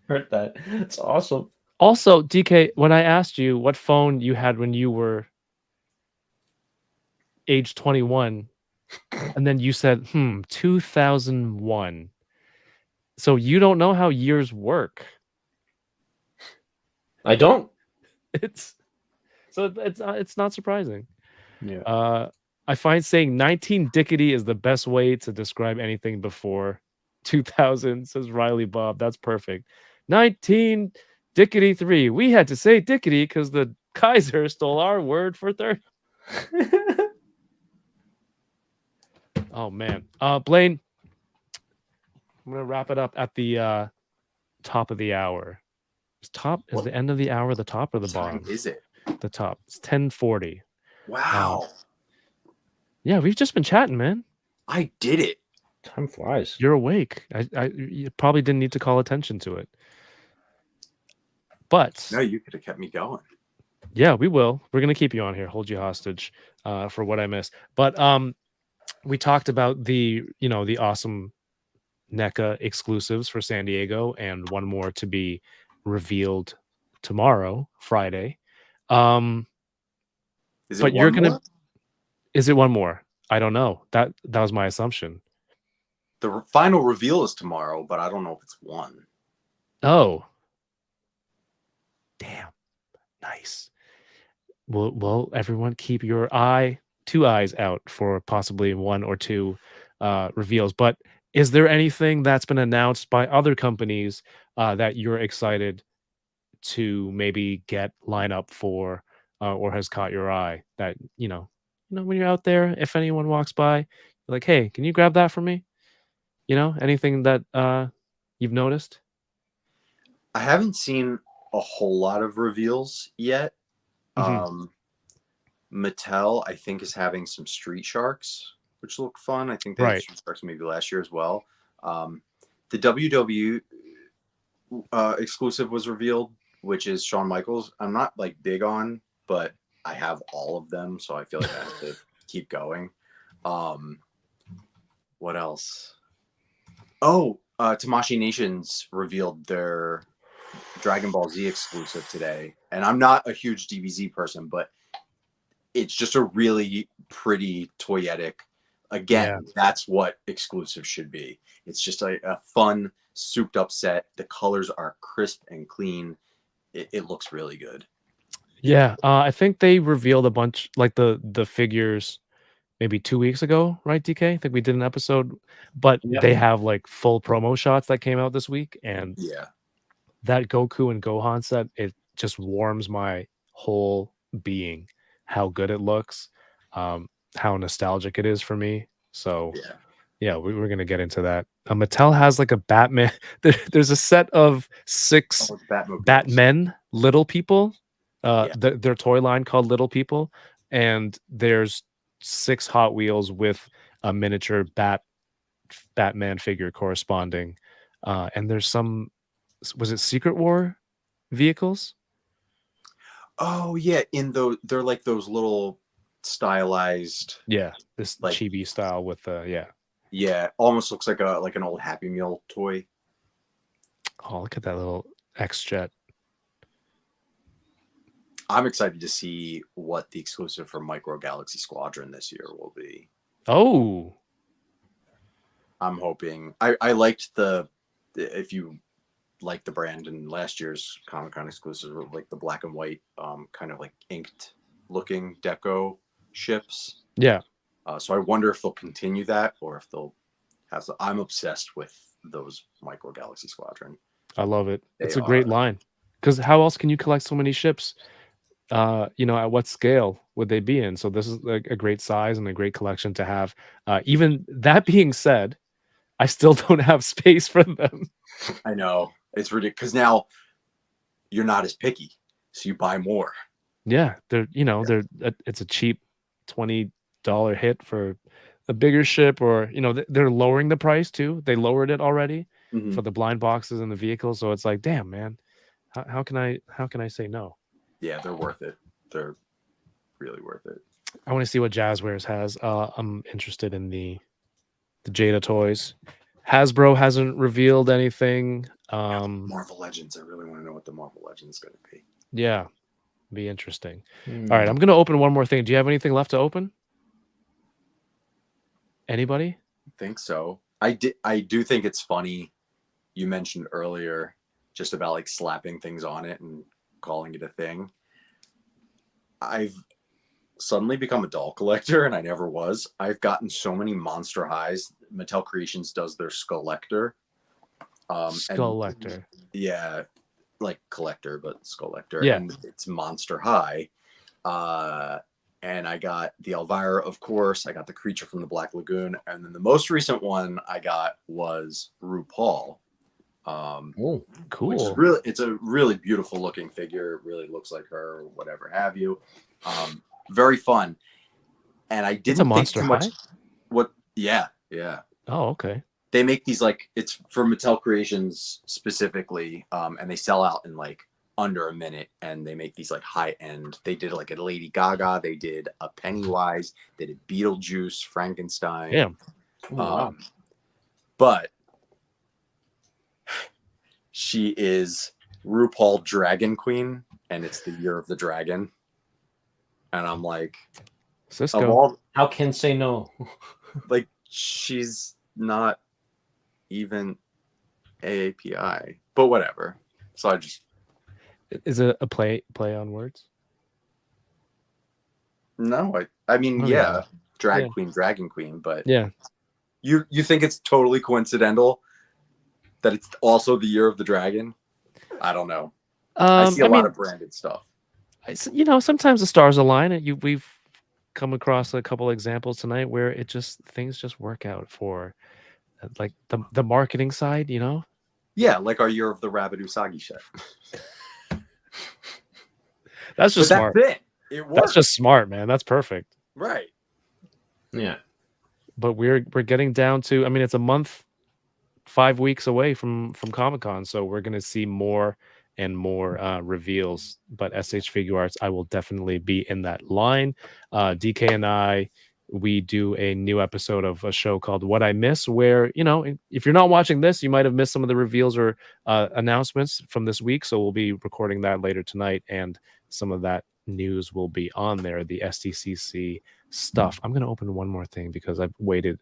Heard that. It's awesome. Also, DK, when I asked you what phone you had when you were age 21, and then you said, 2001. So you don't know how years work. I don't. It's not surprising. Yeah. I find saying 19 Dickety is the best way to describe anything before 2000, says Riley Bob. That's perfect. 19 Dickety 3. We had to say Dickety because the Kaiser stole our word for 30. Oh man. Blaine, I'm gonna wrap it up at the top of the hour. Is the end of the hour the top or the What time bottom? is it? The top. It's 10:40. Wow. Yeah, we've just been chatting, man. I did it. Time flies. You're awake. You probably didn't need to call attention to it. But No, you could have kept me going. yeah, we will. We're gonna keep you on here, hold you hostage for what I missed. But we talked about the awesome NECA exclusives for San Diego, and one more to be revealed tomorrow, Friday. Is But it you're one gonna more? Is it one more? I don't know. That was my assumption. The final reveal is tomorrow, but I don't know if it's one. Oh. Damn. Nice. Well, everyone keep your two eyes out for possibly one or two reveals. But is there anything that's been announced by other companies that you're excited to maybe get lineup for or has caught your eye that, when you're out there, if anyone walks by, you're like, hey, can you grab that for me? Anything that you've noticed? I haven't seen a whole lot of reveals yet. Mhm. Mattel, I think, is having some Street Sharks, which look fun. I think they had Right. Street Sharks maybe last year as well. The WW exclusive was revealed, which is Shawn Michaels. I'm not big on, but I have all of them, so I feel like I have to keep going. What else? Oh, Tamashii Nations revealed their Dragon Ball Z exclusive today, and I'm not a huge DBZ person, but it's just a really pretty toyetic. Again, that's what exclusive should be. It's just a fun, souped up set. The colors are crisp and clean. It looks really good. Yeah, I think they revealed a bunch, like the figures, maybe 2 weeks ago, right, DK? I think we did an episode, but Yep. they have full promo shots that came out this week, and Yeah. that Goku and Gohan set, it just warms my whole being. How good it looks, how nostalgic it is for me. So yeah, we're gonna get into that. Mattel has a Batman. There's a set of 6 Batmobiles. Batmen, little people. Yeah. Their toy line called Little People, and there's 6 Hot Wheels with a miniature Batman figure corresponding. And there's some, was it Secret War vehicles? Oh yeah, they're like those little stylized. Yeah, this chibi style with Yeah, almost looks like an old Happy Meal toy. Oh, look at that little X-Jet. I'm excited to see what the exclusive for Micro Galaxy Squadron this year will be. Oh, I'm hoping. I liked if you like the brand in last year's Comic-Con exclusive, like the black and white, kind of inked looking deco ships. Yeah. So I wonder if they'll continue that or if they'll have. I'm obsessed with those Micro Galaxy Squadron. I love it. It's a great line, because how else can you collect so many ships at what scale would they be in? So this is like a great size and a great collection to have. Even that being said, I still don't have space for them. I know it's ridiculous because now you're not as picky, so you buy more. Yeah, it's a cheap $20 hit for a bigger ship, or they're lowering the price too. They lowered it already Mhm. for the blind boxes and the vehicles. So it's like, damn, man, how can I say no? Yeah, they're worth it. They're really worth it. I want to see what Jazzwares has. I'm interested in the Jada toys. Hasbro hasn't revealed anything. Marvel Legends. I really want to know what the Marvel Legends is going to be. Yeah, be interesting. All right, I'm gonna open one more thing. Do you have anything left to open? Anybody? I think so. I do think it's funny. You mentioned earlier just about like slapping things on it and calling it a thing. I've suddenly become a doll collector, and I never was. I've gotten so many Monster Highs. Mattel Creations does their Skullector. Skullector. Yeah, like collector, but Skullector. Yeah. And it's Monster High. And I got the Elvira, of course. I got the Creature from the Black Lagoon. And then the most recent one I got was RuPaul. Oh, Cool. Which is it's a really beautiful looking figure. It really looks like her, or whatever have you. Very fun. And I didn't a Monster think too much. High? What? Yeah. Oh, okay. They make these like, it's for Mattel Creations specifically, and they sell out in like under a minute, and they make these like high end. They did like a Lady Gaga, they did a Pennywise, they did Beetlejuice, Frankenstein. Yeah. wow. But she is RuPaul Dragon Queen, and it's the Year of the Dragon. And I'm like, Cisco. How can say no? Like, she's not even AAPI, but whatever. So I just, Is it a play on words? no, I mean, Oh, yeah, yeah. Queen, Dragon Queen, but Yeah. you think it's totally coincidental that it's also the Year of the Dragon? I don't know. I see a lot of branded stuff. Sometimes the stars align, and we've come across a couple examples tonight where things just work out for like the marketing side, Yeah, like our Year of the Rabbit Usagi set. That's just smart. That's it. It works. That's just smart, man. That's perfect. Right. Yeah. But we're getting down to, it's a month, 5 weeks away from Comic-Con, so we're going to see more and more reveals. But SH Figure Arts, I will definitely be in that line. DK and I, we do a new episode of a show called What I Miss, where, if you're not watching this, you might have missed some of the reveals or announcements from this week. So we'll be recording that later tonight, and some of that news will be on there, the SDCC stuff. I'm going to open one more thing because I've waited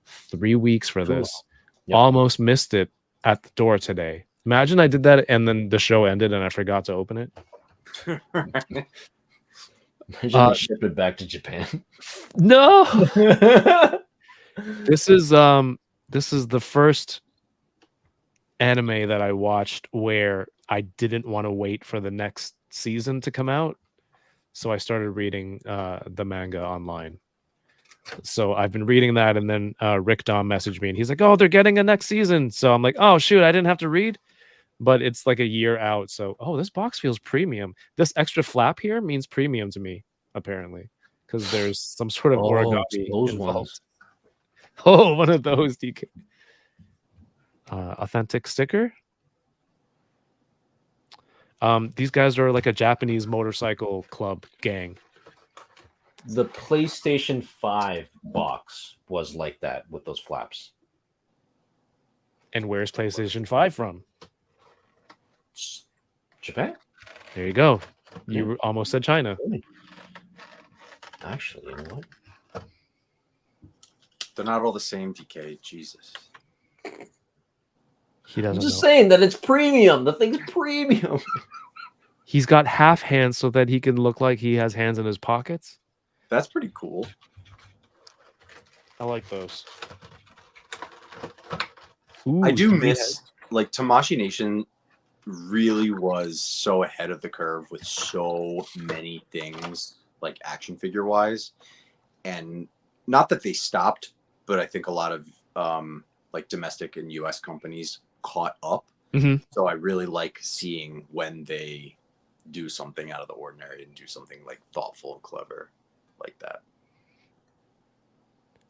3 weeks for this. Yep. Almost missed it at the door today. Imagine I did that and then the show ended and I forgot to open it. Imagine they ship it back to Japan. No. This is the first anime that I watched where I didn't want to wait for the next season to come out. So I started reading the manga online. So I've been reading that, and then Rick Dom messaged me and he's like, "Oh, they're getting a next season." So I'm like, "Oh shoot, I didn't have to read." But it's like a year out. So, this box feels premium. This extra flap here means premium to me, apparently, because there's some sort of origami those involved. ones. Oh, one of those, DK. Authentic sticker. These guys are like a Japanese motorcycle club gang. The PlayStation 5 box was like that with those flaps. And where's PlayStation 5 from? Japan? There you go. You almost said China. Actually, you know what? They're not all the same, DK. Jesus. He doesn't I'm just know. saying that it's premium. The thing's premium. He's got half hands so that he can look like he has hands in his pockets. That's pretty cool. I like those. Ooh, I do three miss, like, Tamashii Nation really was so ahead of the curve with so many things, like action figure wise. And not that they stopped, but I think a lot of like domestic and US companies caught up. Mhm. So I really like seeing when they do something out of the ordinary and do something like thoughtful and clever like that.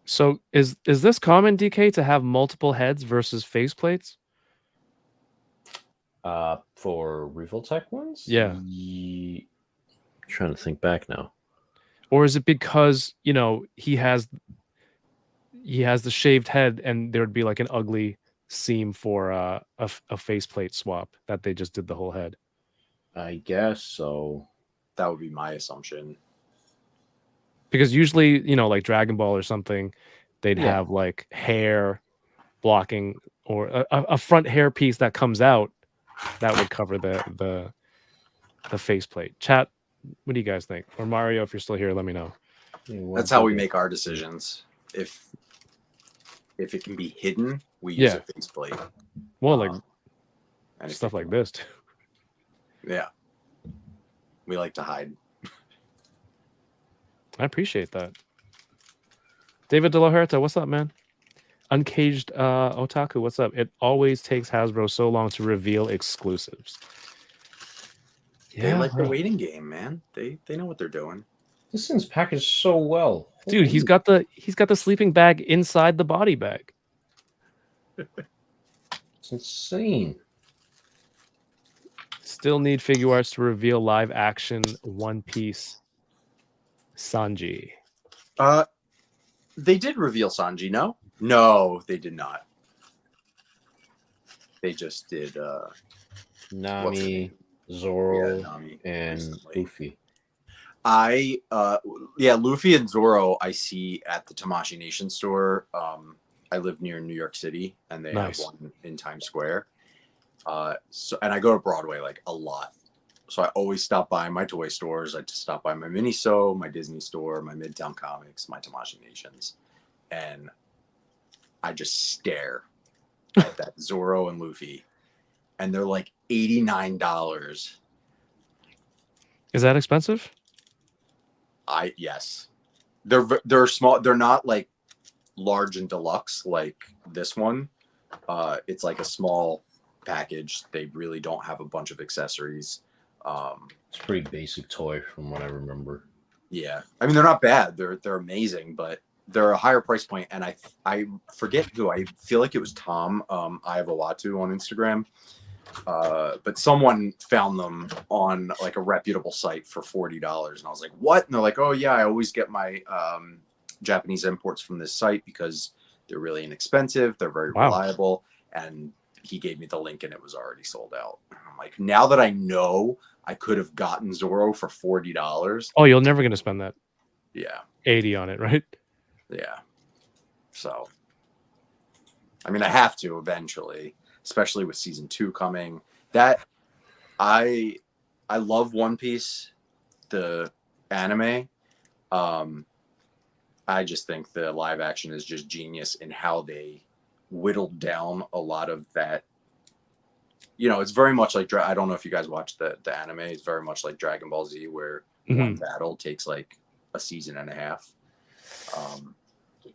So is this common, DK, to have multiple heads versus faceplates? For Refill Tech ones? Yeah. Trying to think back now. Or is it because, you know, he has the shaved head and there would be like an ugly seam for a faceplate swap that they just did the whole head? I guess so. That would be my assumption. Because usually, you know, like Dragon Ball or something, they'd Yeah. have like hair blocking or a front hair piece that comes out that would cover the faceplate. Chat, what do you guys think? Or Mario, if you're still here, let me know. That's how we make our decisions. If it can be hidden, we use a faceplate. Well, like and stuff like this too. Yeah. We like to hide. I appreciate that. David De La Huerta, what's up, man? Uncaged Otaku, what's up? It always takes Hasbro so long to reveal exclusives. They like the waiting game, man. They know what they're doing. This thing's packaged so well. Dude, he's got the sleeping bag inside the body bag. It's insane. Still need figure arts to reveal live action One Piece Sanji. They did reveal Sanji, no? No, they did not. They just did Nami, Zoro, Nami and recently. Luffy. Luffy and Zoro I see at the Tamashii Nation store. I live near New York City and they have one in Times Square. And I go to Broadway like a lot. So I always stop by my toy stores. I just stop by my Miniso, my Disney store, my Midtown Comics, my Tamashii Nations. And I just stare at that Zoro and Luffy. And they're like $89. Is that expensive? Yes. They're small. They're not like large and deluxe like this one. It's like a small package. They really don't have a bunch of accessories. It's a pretty basic toy from what I remember. Yeah, I mean they're not bad. They're amazing, but they're a higher price point. And I forget who. I feel like it was Tom Iavawatu on Instagram. But someone found them on like a reputable site for $40, and I was like, "What?" And they're like, "Oh yeah, I always get my Japanese imports from this site because they're really inexpensive. They're very reliable." And he gave me the link, and it was already sold out. I'm like, now that I know I could have gotten Zoro for $40. Oh, you're never gonna spend that. Yeah, 80 on it, right? Yeah. So, I mean, I have to eventually, especially with season 2 coming. That I love One Piece, the anime. I just think the live action is just genius in how they whittled down a lot of that. You know, it's very much like I don't know if you guys watch the anime. It's very much like Dragon Ball Z, where one battle takes like a season and a half.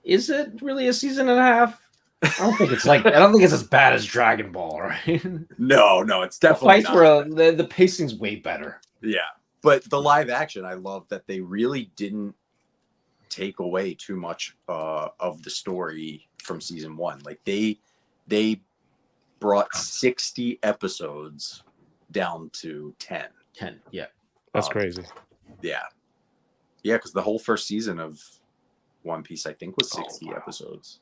Is it really a season and a half? I don't think it's like. I don't think it's as bad as Dragon Ball, right? No, it's definitely the fights were the pacing's way better. Yeah, but the live action, I love that they really didn't take away too much of the story from season 1. Like they brought 60 episodes down to 10. 10, yeah, that's crazy. Yeah, because the whole first season of One Piece, I think, was 60 episodes.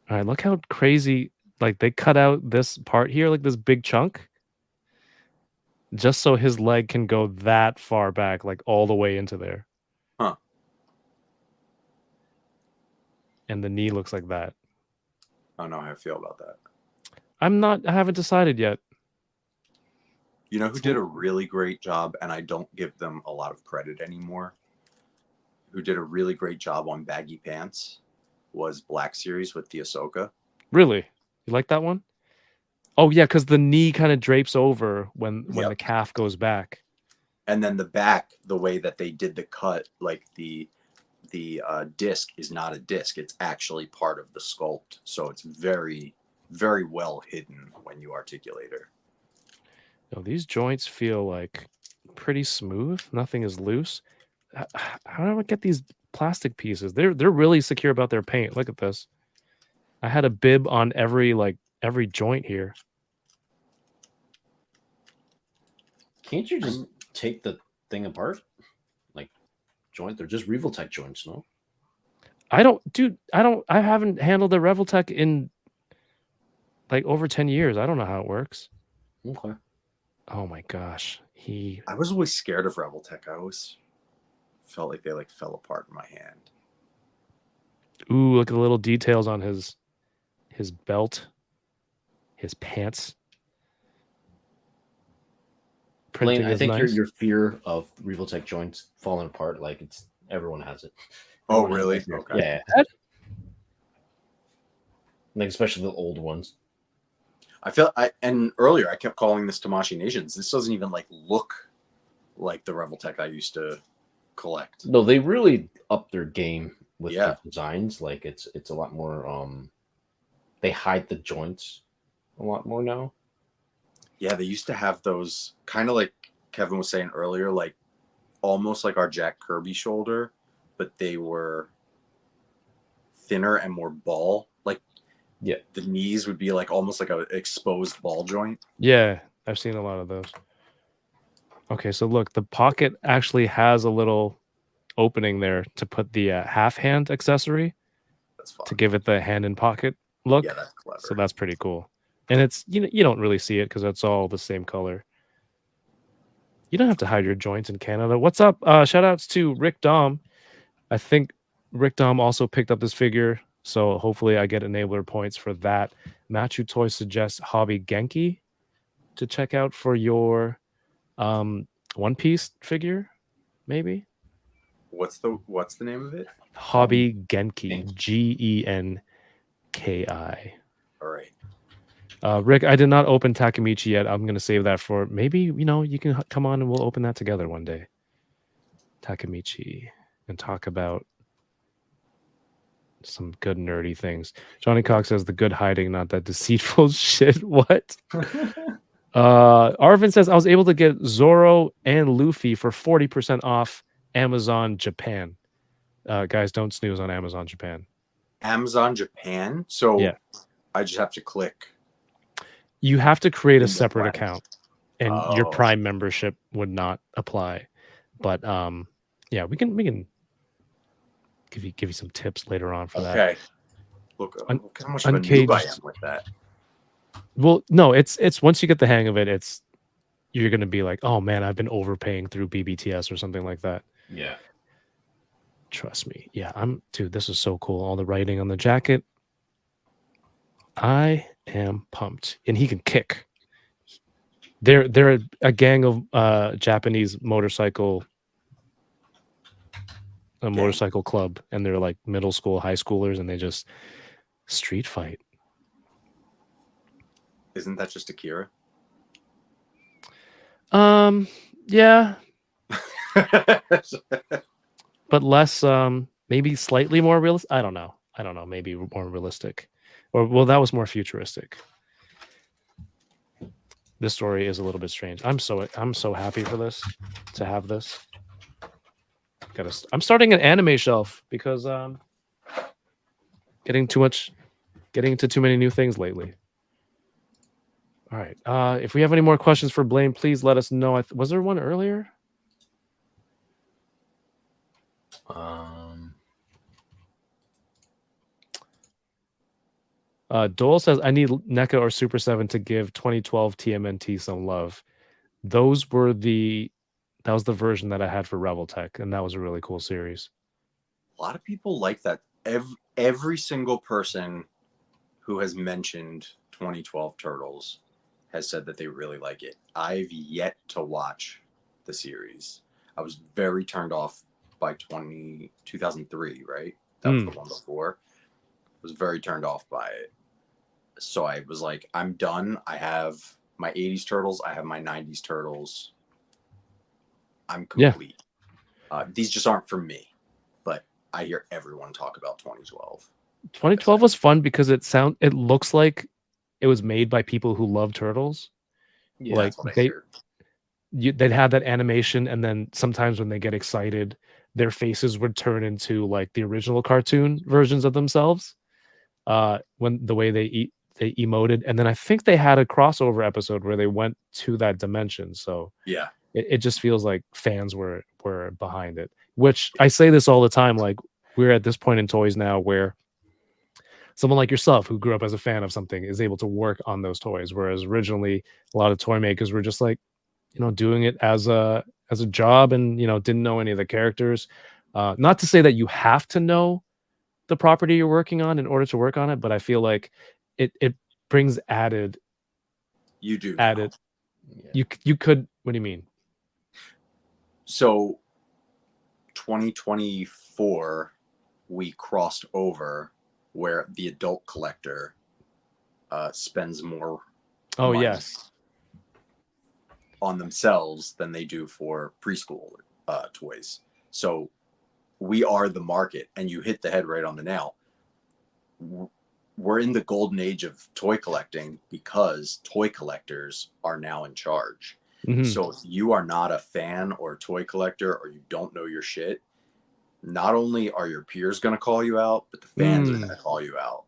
All right, look how crazy, like they cut out this part here, like this big chunk, just so his leg can go that far back, like all the way into there. Huh. And the knee looks like that. I don't know how I feel about that. I haven't decided yet. You know who did a really great job, and I don't give them a lot of credit anymore, who did a really great job on baggy pants was Black Series with the Ahsoka. Really? You like that one? Oh yeah, because the knee kind of drapes over when Yep. the calf goes back. And then the back, the way that they did the cut, like the disc is not a disc. It's actually part of the sculpt. So it's very, very well hidden when you articulate her. No, these joints feel like pretty smooth. Nothing is loose. How do I get these plastic pieces? They're really secure about their paint. Look at this. I had a bib on every joint here. Can't you just take the thing apart? Like joint? They're just Revoltech joints, no? I haven't handled the Revoltech in like over 10 years. I don't know how it works. Okay. Oh my gosh. I was always scared of Revoltech. I always felt like they like fell apart in my hand. Ooh, look at the little details on his belt, his pants. Blaine, I is think nice. your fear of Revoltech joints falling apart, like everyone has it. Oh, Everyone has really? that fear. Okay. Yeah. Like especially the old ones. And earlier I kept calling this Tamashii Nations. This doesn't even like look like the Revoltech I used to collect. No, they really upped their game with Yeah. the designs. Like it's a lot more they hide the joints a lot more now. Yeah, they used to have those kind of like Kevin was saying earlier, like almost like our Jack Kirby shoulder, but they were thinner and more ball. Like Yeah. the knees would be like almost like an exposed ball joint. Yeah, I've seen a lot of those. Okay, so look, the pocket actually has a little opening there to put the half hand accessory That's fun. to give it the hand in pocket look. Yeah, that's clever. So that's pretty cool. And it's you don't really see it because it's all the same color. You don't have to hide your joints in Canada. What's up? Shout outs to Rick Dom. I think Rick Dom also picked up this figure, so hopefully I get enabler points for that. Matchu Toy suggests Hobby Genki to check out for your One Piece figure, maybe. What's the name of it? Hobby Genki, Genki. All right. Rick, I did not open Takemichi yet. I'm going to save that for maybe, you can come on and we'll open that together one day. Takemichi, and talk about some good nerdy things. Johnny Cox says the good hiding, not that deceitful shit. What? Arvin says I was able to get Zoro and Luffy for 40% off Amazon Japan. Guys, don't snooze on Amazon Japan. Amazon Japan. So yeah, I just have to click. You have to create a separate account, and your Oh. Prime membership would not apply. But yeah, we can give you some tips later on for that. Okay. Look how much of a noob I am with that. Well, no, it's once you get the hang of it, you're gonna be like, oh man, I've been overpaying through BBTS or something like that. Yeah. Trust me. Yeah, dude, this is so cool. All the writing on the jacket. I am pumped. And he can kick. They're a gang of Japanese motorcycle club, and they're like middle school, high schoolers, and they just street fight. Isn't that just Akira? Yeah. But less maybe slightly more realistic. I don't know, maybe more realistic. Or well, that was more futuristic. This story is a little bit strange. I'm so happy for this, to have this. I'm starting an anime shelf because getting into too many new things lately. All right. If we have any more questions for Blaine, please let us know. Was there one earlier? Dole says, I need NECA or Super 7 to give 2012 TMNT some love. That was the version that I had for Revoltech, and that was a really cool series. A lot of people like that. Every single person who has mentioned 2012 Turtles has said that they really like it. I've yet to watch the series. I was very turned off by 2003, right? That was the one before. I was very turned off by it. So I was like, I'm done. I have my 80s turtles. I have my 90s turtles. I'm Yeah. complete. These just aren't for me, but I hear everyone talk about 2012. 2012 was fun because it looks like it was made by people who love turtles. Yeah, Like that's what I hear. they'd have that animation, and then sometimes when they get excited, their faces would turn into like the original cartoon versions of themselves. When the way they emoted, and then I think they had a crossover episode where they went to that dimension. So Yeah. it just feels like fans were behind it. Which I say this all the time. Like we're at this point in toys now where someone like yourself who grew up as a fan of something is able to work on those toys, whereas originally a lot of toy makers were just like, doing it as a job, and didn't know any of the characters. Not to say that you have to know the property you're working on in order to work on it, but I feel like it brings added. You do now. Yeah. You could. What do you mean? So 2024, we crossed over where the adult collector spends more Oh money yes. on themselves than they do for preschool toys. So we are the market, and you hit the head right on the nail. We're in the golden age of toy collecting because toy collectors are now in charge. Mhm. So if you are not a fan or a toy collector, or you don't know your shit, not only are your peers going to call you out, but the fans are going to call you out,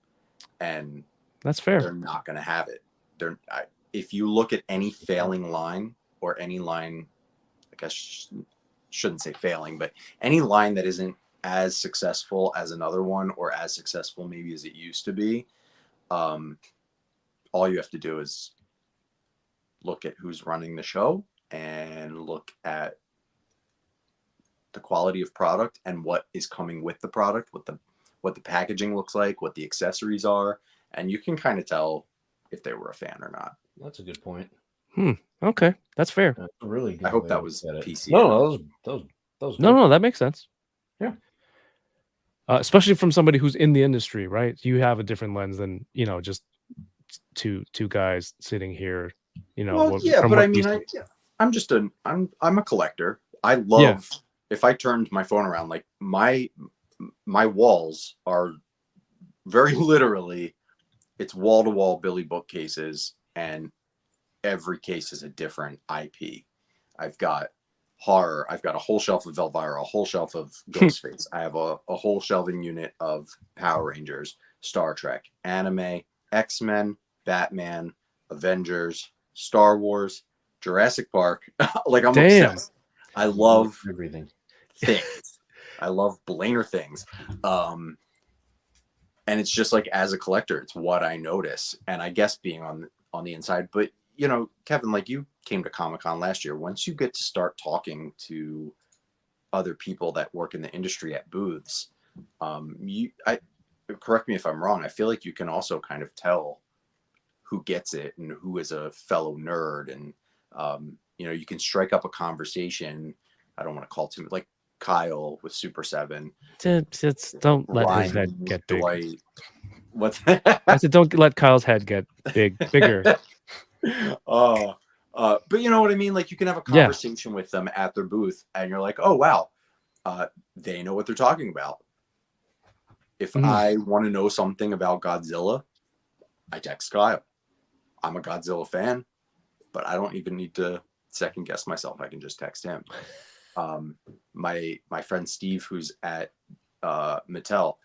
and That's fair. they're not going to have it. If you look at any failing line, or any line, I guess shouldn't say failing, but any line that isn't as successful as another one, or as successful maybe as it used to be, all you have to do is look at who's running the show, and look at the quality of product and what is coming with the product, what the packaging looks like, what the accessories are, and you can kind of tell if they were a fan or not. That's a good point. Okay, that's fair. That's a really good. I hope way that to was look at it. PC. No, that was good. No, that makes sense. Yeah. Especially from somebody who's in the industry, right? You have a different lens than just two guys sitting here. Well, yeah, but I mean, I'm a collector. I love, if I turned my phone around, like my walls are very literally, it's wall to wall Billy bookcases, and every case is a different IP. I've got horror. I've got a whole shelf of Elvira, a whole shelf of Ghostface. I have a whole shelving unit of Power Rangers, Star Trek, anime, X-Men, Batman, Avengers, Star Wars, Jurassic Park. Like, I'm obsessed. I love everything. Things. I love BlainerThings. And it's just like, as a collector, it's what I notice. And I guess being on the inside, but Kevin, like, you came to Comic-Con last year. Once you get to start talking to other people that work in the industry at booths, correct me if I'm wrong, I feel like you can also kind of tell who gets it and who is a fellow nerd, and you can strike up a conversation. I don't want to call it too, like Kyle with Super 7. Just don't let Ryan, his head get big. Dwight. What's I said, don't let Kyle's head get bigger. But you know what I mean? Like, you can have a conversation with them at their booth, and you're like, oh wow, they know what they're talking about. If I want to know something about Godzilla, I text Kyle. I'm a Godzilla fan, but I don't even need to second guess myself. I can just text him. My friend Steve, who's at Mattel,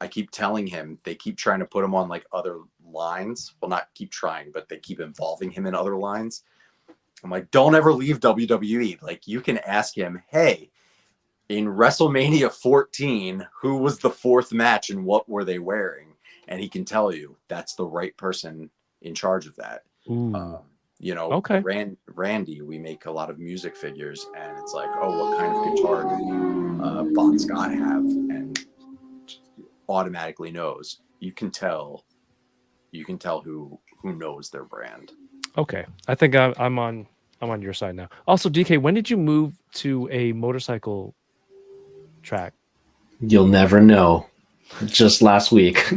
I keep telling him, they keep trying to put him on like other lines. Well, not keep trying, but they keep involving him in other lines. I'm like, don't ever leave WWE. Like, you can ask him, hey, in WrestleMania 14, who was the fourth match and what were they wearing? And he can tell you. That's the right person in charge of that. Okay. Randy, we make a lot of music figures, and it's like, oh, what kind of guitar did Bon Scott have? And automatically knows. You can tell who knows their brand. Okay, I think I'm on your side now. Also, DK, when did you move to a motorcycle track? You'll never know. Just last week.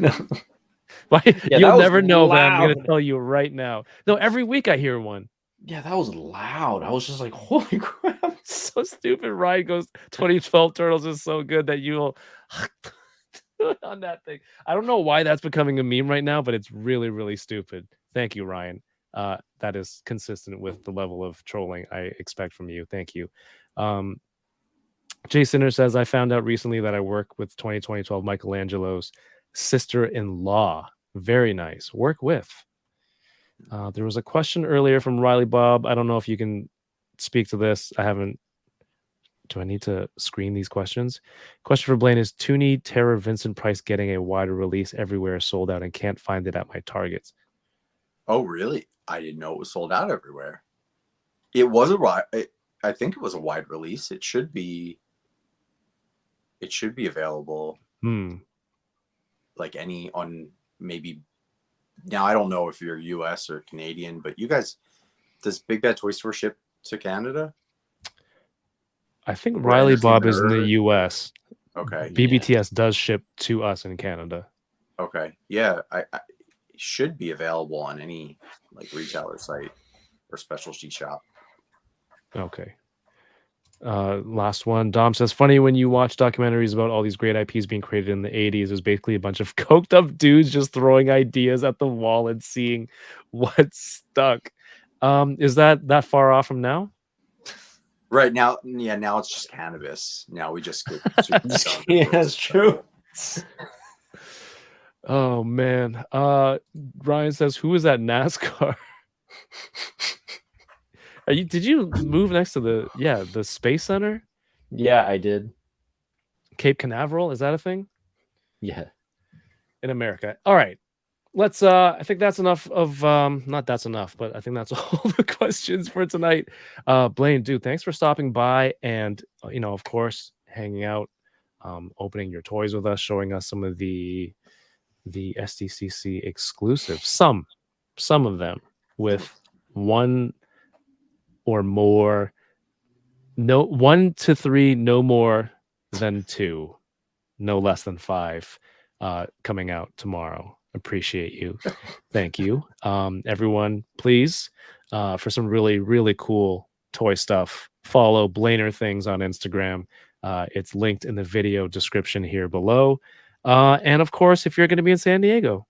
Why? Yeah, You'll that was never know, but I'm going to loud. tell you right now. No, every week I hear one. Yeah, that was loud. I was just like, holy crap. So stupid. Ryan goes, 2012 Turtles is so good that you'll on that thing. I don't know why that's becoming a meme right now, but it's really, really stupid. Thank you, Ryan. That is consistent with the level of trolling I expect from you. Thank you. Jay Sinner says, I found out recently that I work with 2012 Michelangelo's sister-in-law. Very nice. Work with. There was a question earlier from Riley Bob. I don't know if you can speak to this. I haven't. Do I need to screen these questions? Question for Blaine is Toonie Terror Vincent Price getting a wider release everywhere sold out and can't find it at my Targets. Oh, really? I didn't know it was sold out everywhere. It was a wide. I think it was a wide release. It should be. It should be available. Like any on maybe. Now I don't know if you're U.S. or Canadian, but you guys, does Big Bad Toy Store ship to Canada? I think Riley Bob is in the Nerd. U.S. Okay. BBTS does ship to us in Canada. Okay. Yeah, I it should be available on any like retailer site or specialty shop. Okay. Last one. Dom says, funny when you watch documentaries about all these great IPs being created in the 80s, it's basically a bunch of coked up dudes just throwing ideas at the wall and seeing what stuck. Is that far off from now? Right now, yeah, now it's just cannabis. Now we just get super stoned. Yeah, that's true. Oh man. Ryan says, who is that NASCAR? Did you move next to the Space Center? Yeah, I did. Cape Canaveral, is that a thing? Yeah. In America. All right. Let's I think that's enough of not that's enough, but I think that's all the questions for tonight. Blaine, dude, thanks for stopping by and of course, hanging out, opening your toys with us, showing us some of the SDCC exclusives. Some of them with one or more, 1 to 3, no more than 2, no less than 5, coming out tomorrow. Appreciate you. Thank you. Everyone, please, for some really, really cool toy stuff, follow BlainerThings on Instagram. It's linked in the video description here below. And of course, if you're going to be in San Diego,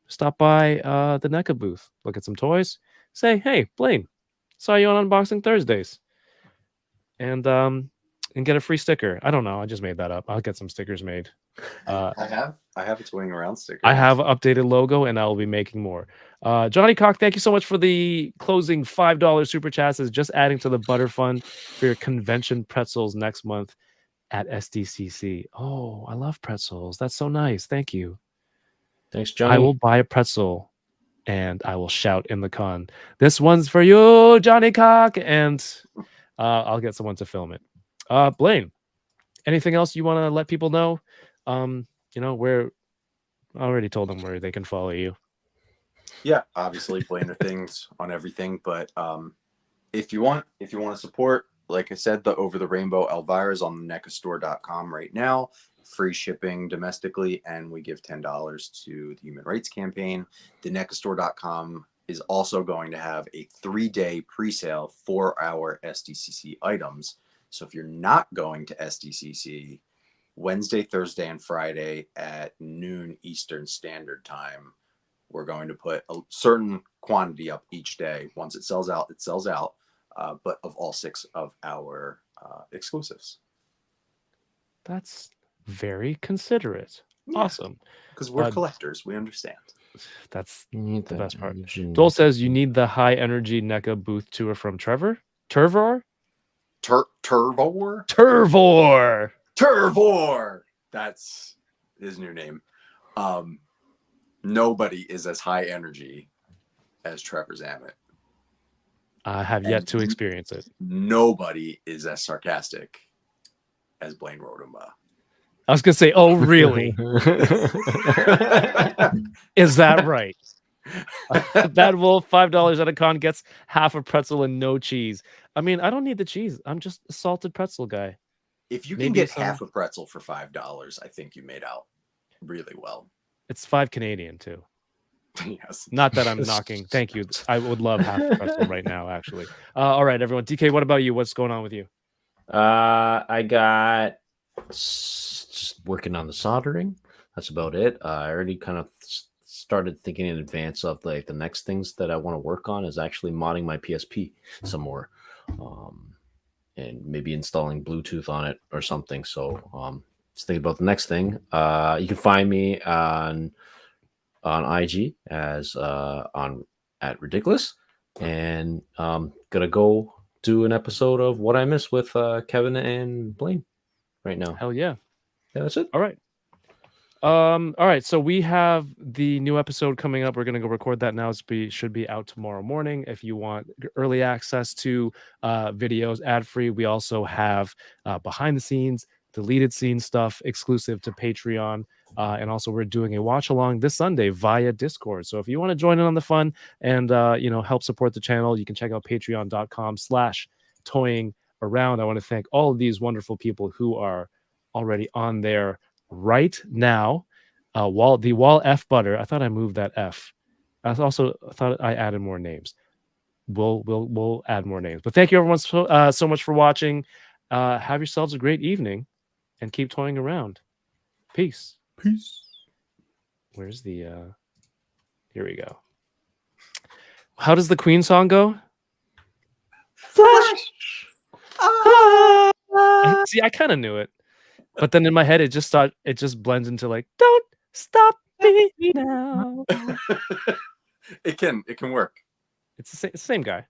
stop by the NECA booth, look at some toys, say, hey, Blaine, saw you on Unboxing Thursdays. And get a free sticker. I don't know. I just made that up. I'll get some stickers made. I have a swing around sticker. I have an updated logo, and I will be making more. Johnny Cock, thank you so much for the closing $5 super chats. Is just adding to the butter fund for your convention pretzels next month at SDCC. Oh, I love pretzels. That's so nice. Thank you. Thanks, Johnny. I will buy a pretzel, and I will shout in the con. This one's for you, Johnny Cock, and I'll get someone to film it. Blaine, anything else you want to let people know? Where I already told them where they can follow you. Yeah, obviously BlainerThings on everything, but if you want to support, like I said, the Over the Rainbow Elvira is on the NECAstore.com right now, free shipping domestically, and we give $10 to the Human Rights Campaign. The NECAstore.com is also going to have a 3-day pre-sale for our SDCC items. So if you're not going to SDCC, Wednesday, Thursday, and Friday at noon Eastern Standard Time, we're going to put a certain quantity up each day. Once it sells out, it sells out, but of all 6 of our exclusives. That's very considerate. Yeah, awesome. Because we're collectors. We understand. That's the best part. Dole says you need the high energy NECA booth tour from Trevor. Turvor? Turvor? Turvor! That's his new name. Nobody is as high energy as Trevor Zammit. I have yet to experience it. Nobody is as sarcastic as Blaine Rodemba. I was gonna say, oh really? Is that right? Bad Wolf, $5 at a con gets half a pretzel and no cheese. I mean, I don't need the cheese. I'm just a salted pretzel guy. If you can get half a pretzel for $5, I think you made out really well. It's $5 Canadian too. Yes. Not that I'm knocking. Thank you. I would love half a pretzel right now, actually. All right, everyone. DK, what about you? What's going on with you? I got just working on the soldering. That's about it. I already kind of started thinking in advance of like the next things that I want to work on is actually modding my PSP some more, and maybe installing Bluetooth on it or something. So just think about the next thing. You can find me on IG as on at Ridiculous, and gonna go do an episode of What I Miss with Kevin and Blaine right now. Hell yeah. Yeah, that's it. All right. All right. So we have the new episode coming up. We're gonna go record that now. Should be out tomorrow morning. If you want early access to videos ad free, we also have behind the scenes, deleted scene stuff exclusive to Patreon. And also we're doing a watch along this Sunday via Discord. So if you want to join in on the fun and help support the channel, you can check out patreon.com/toying around. I want to thank all of these wonderful people who are already on there right now. The wall F butter. I thought I moved that F. I thought I added more names. We'll add more names. But thank you everyone so much for watching. Have yourselves a great evening and keep toying around. Peace. Where's the here we go. How does the Queen song go? See, I kind of knew it. But then in my head, it just blends into like, don't stop me now. It can work. It's the same guy.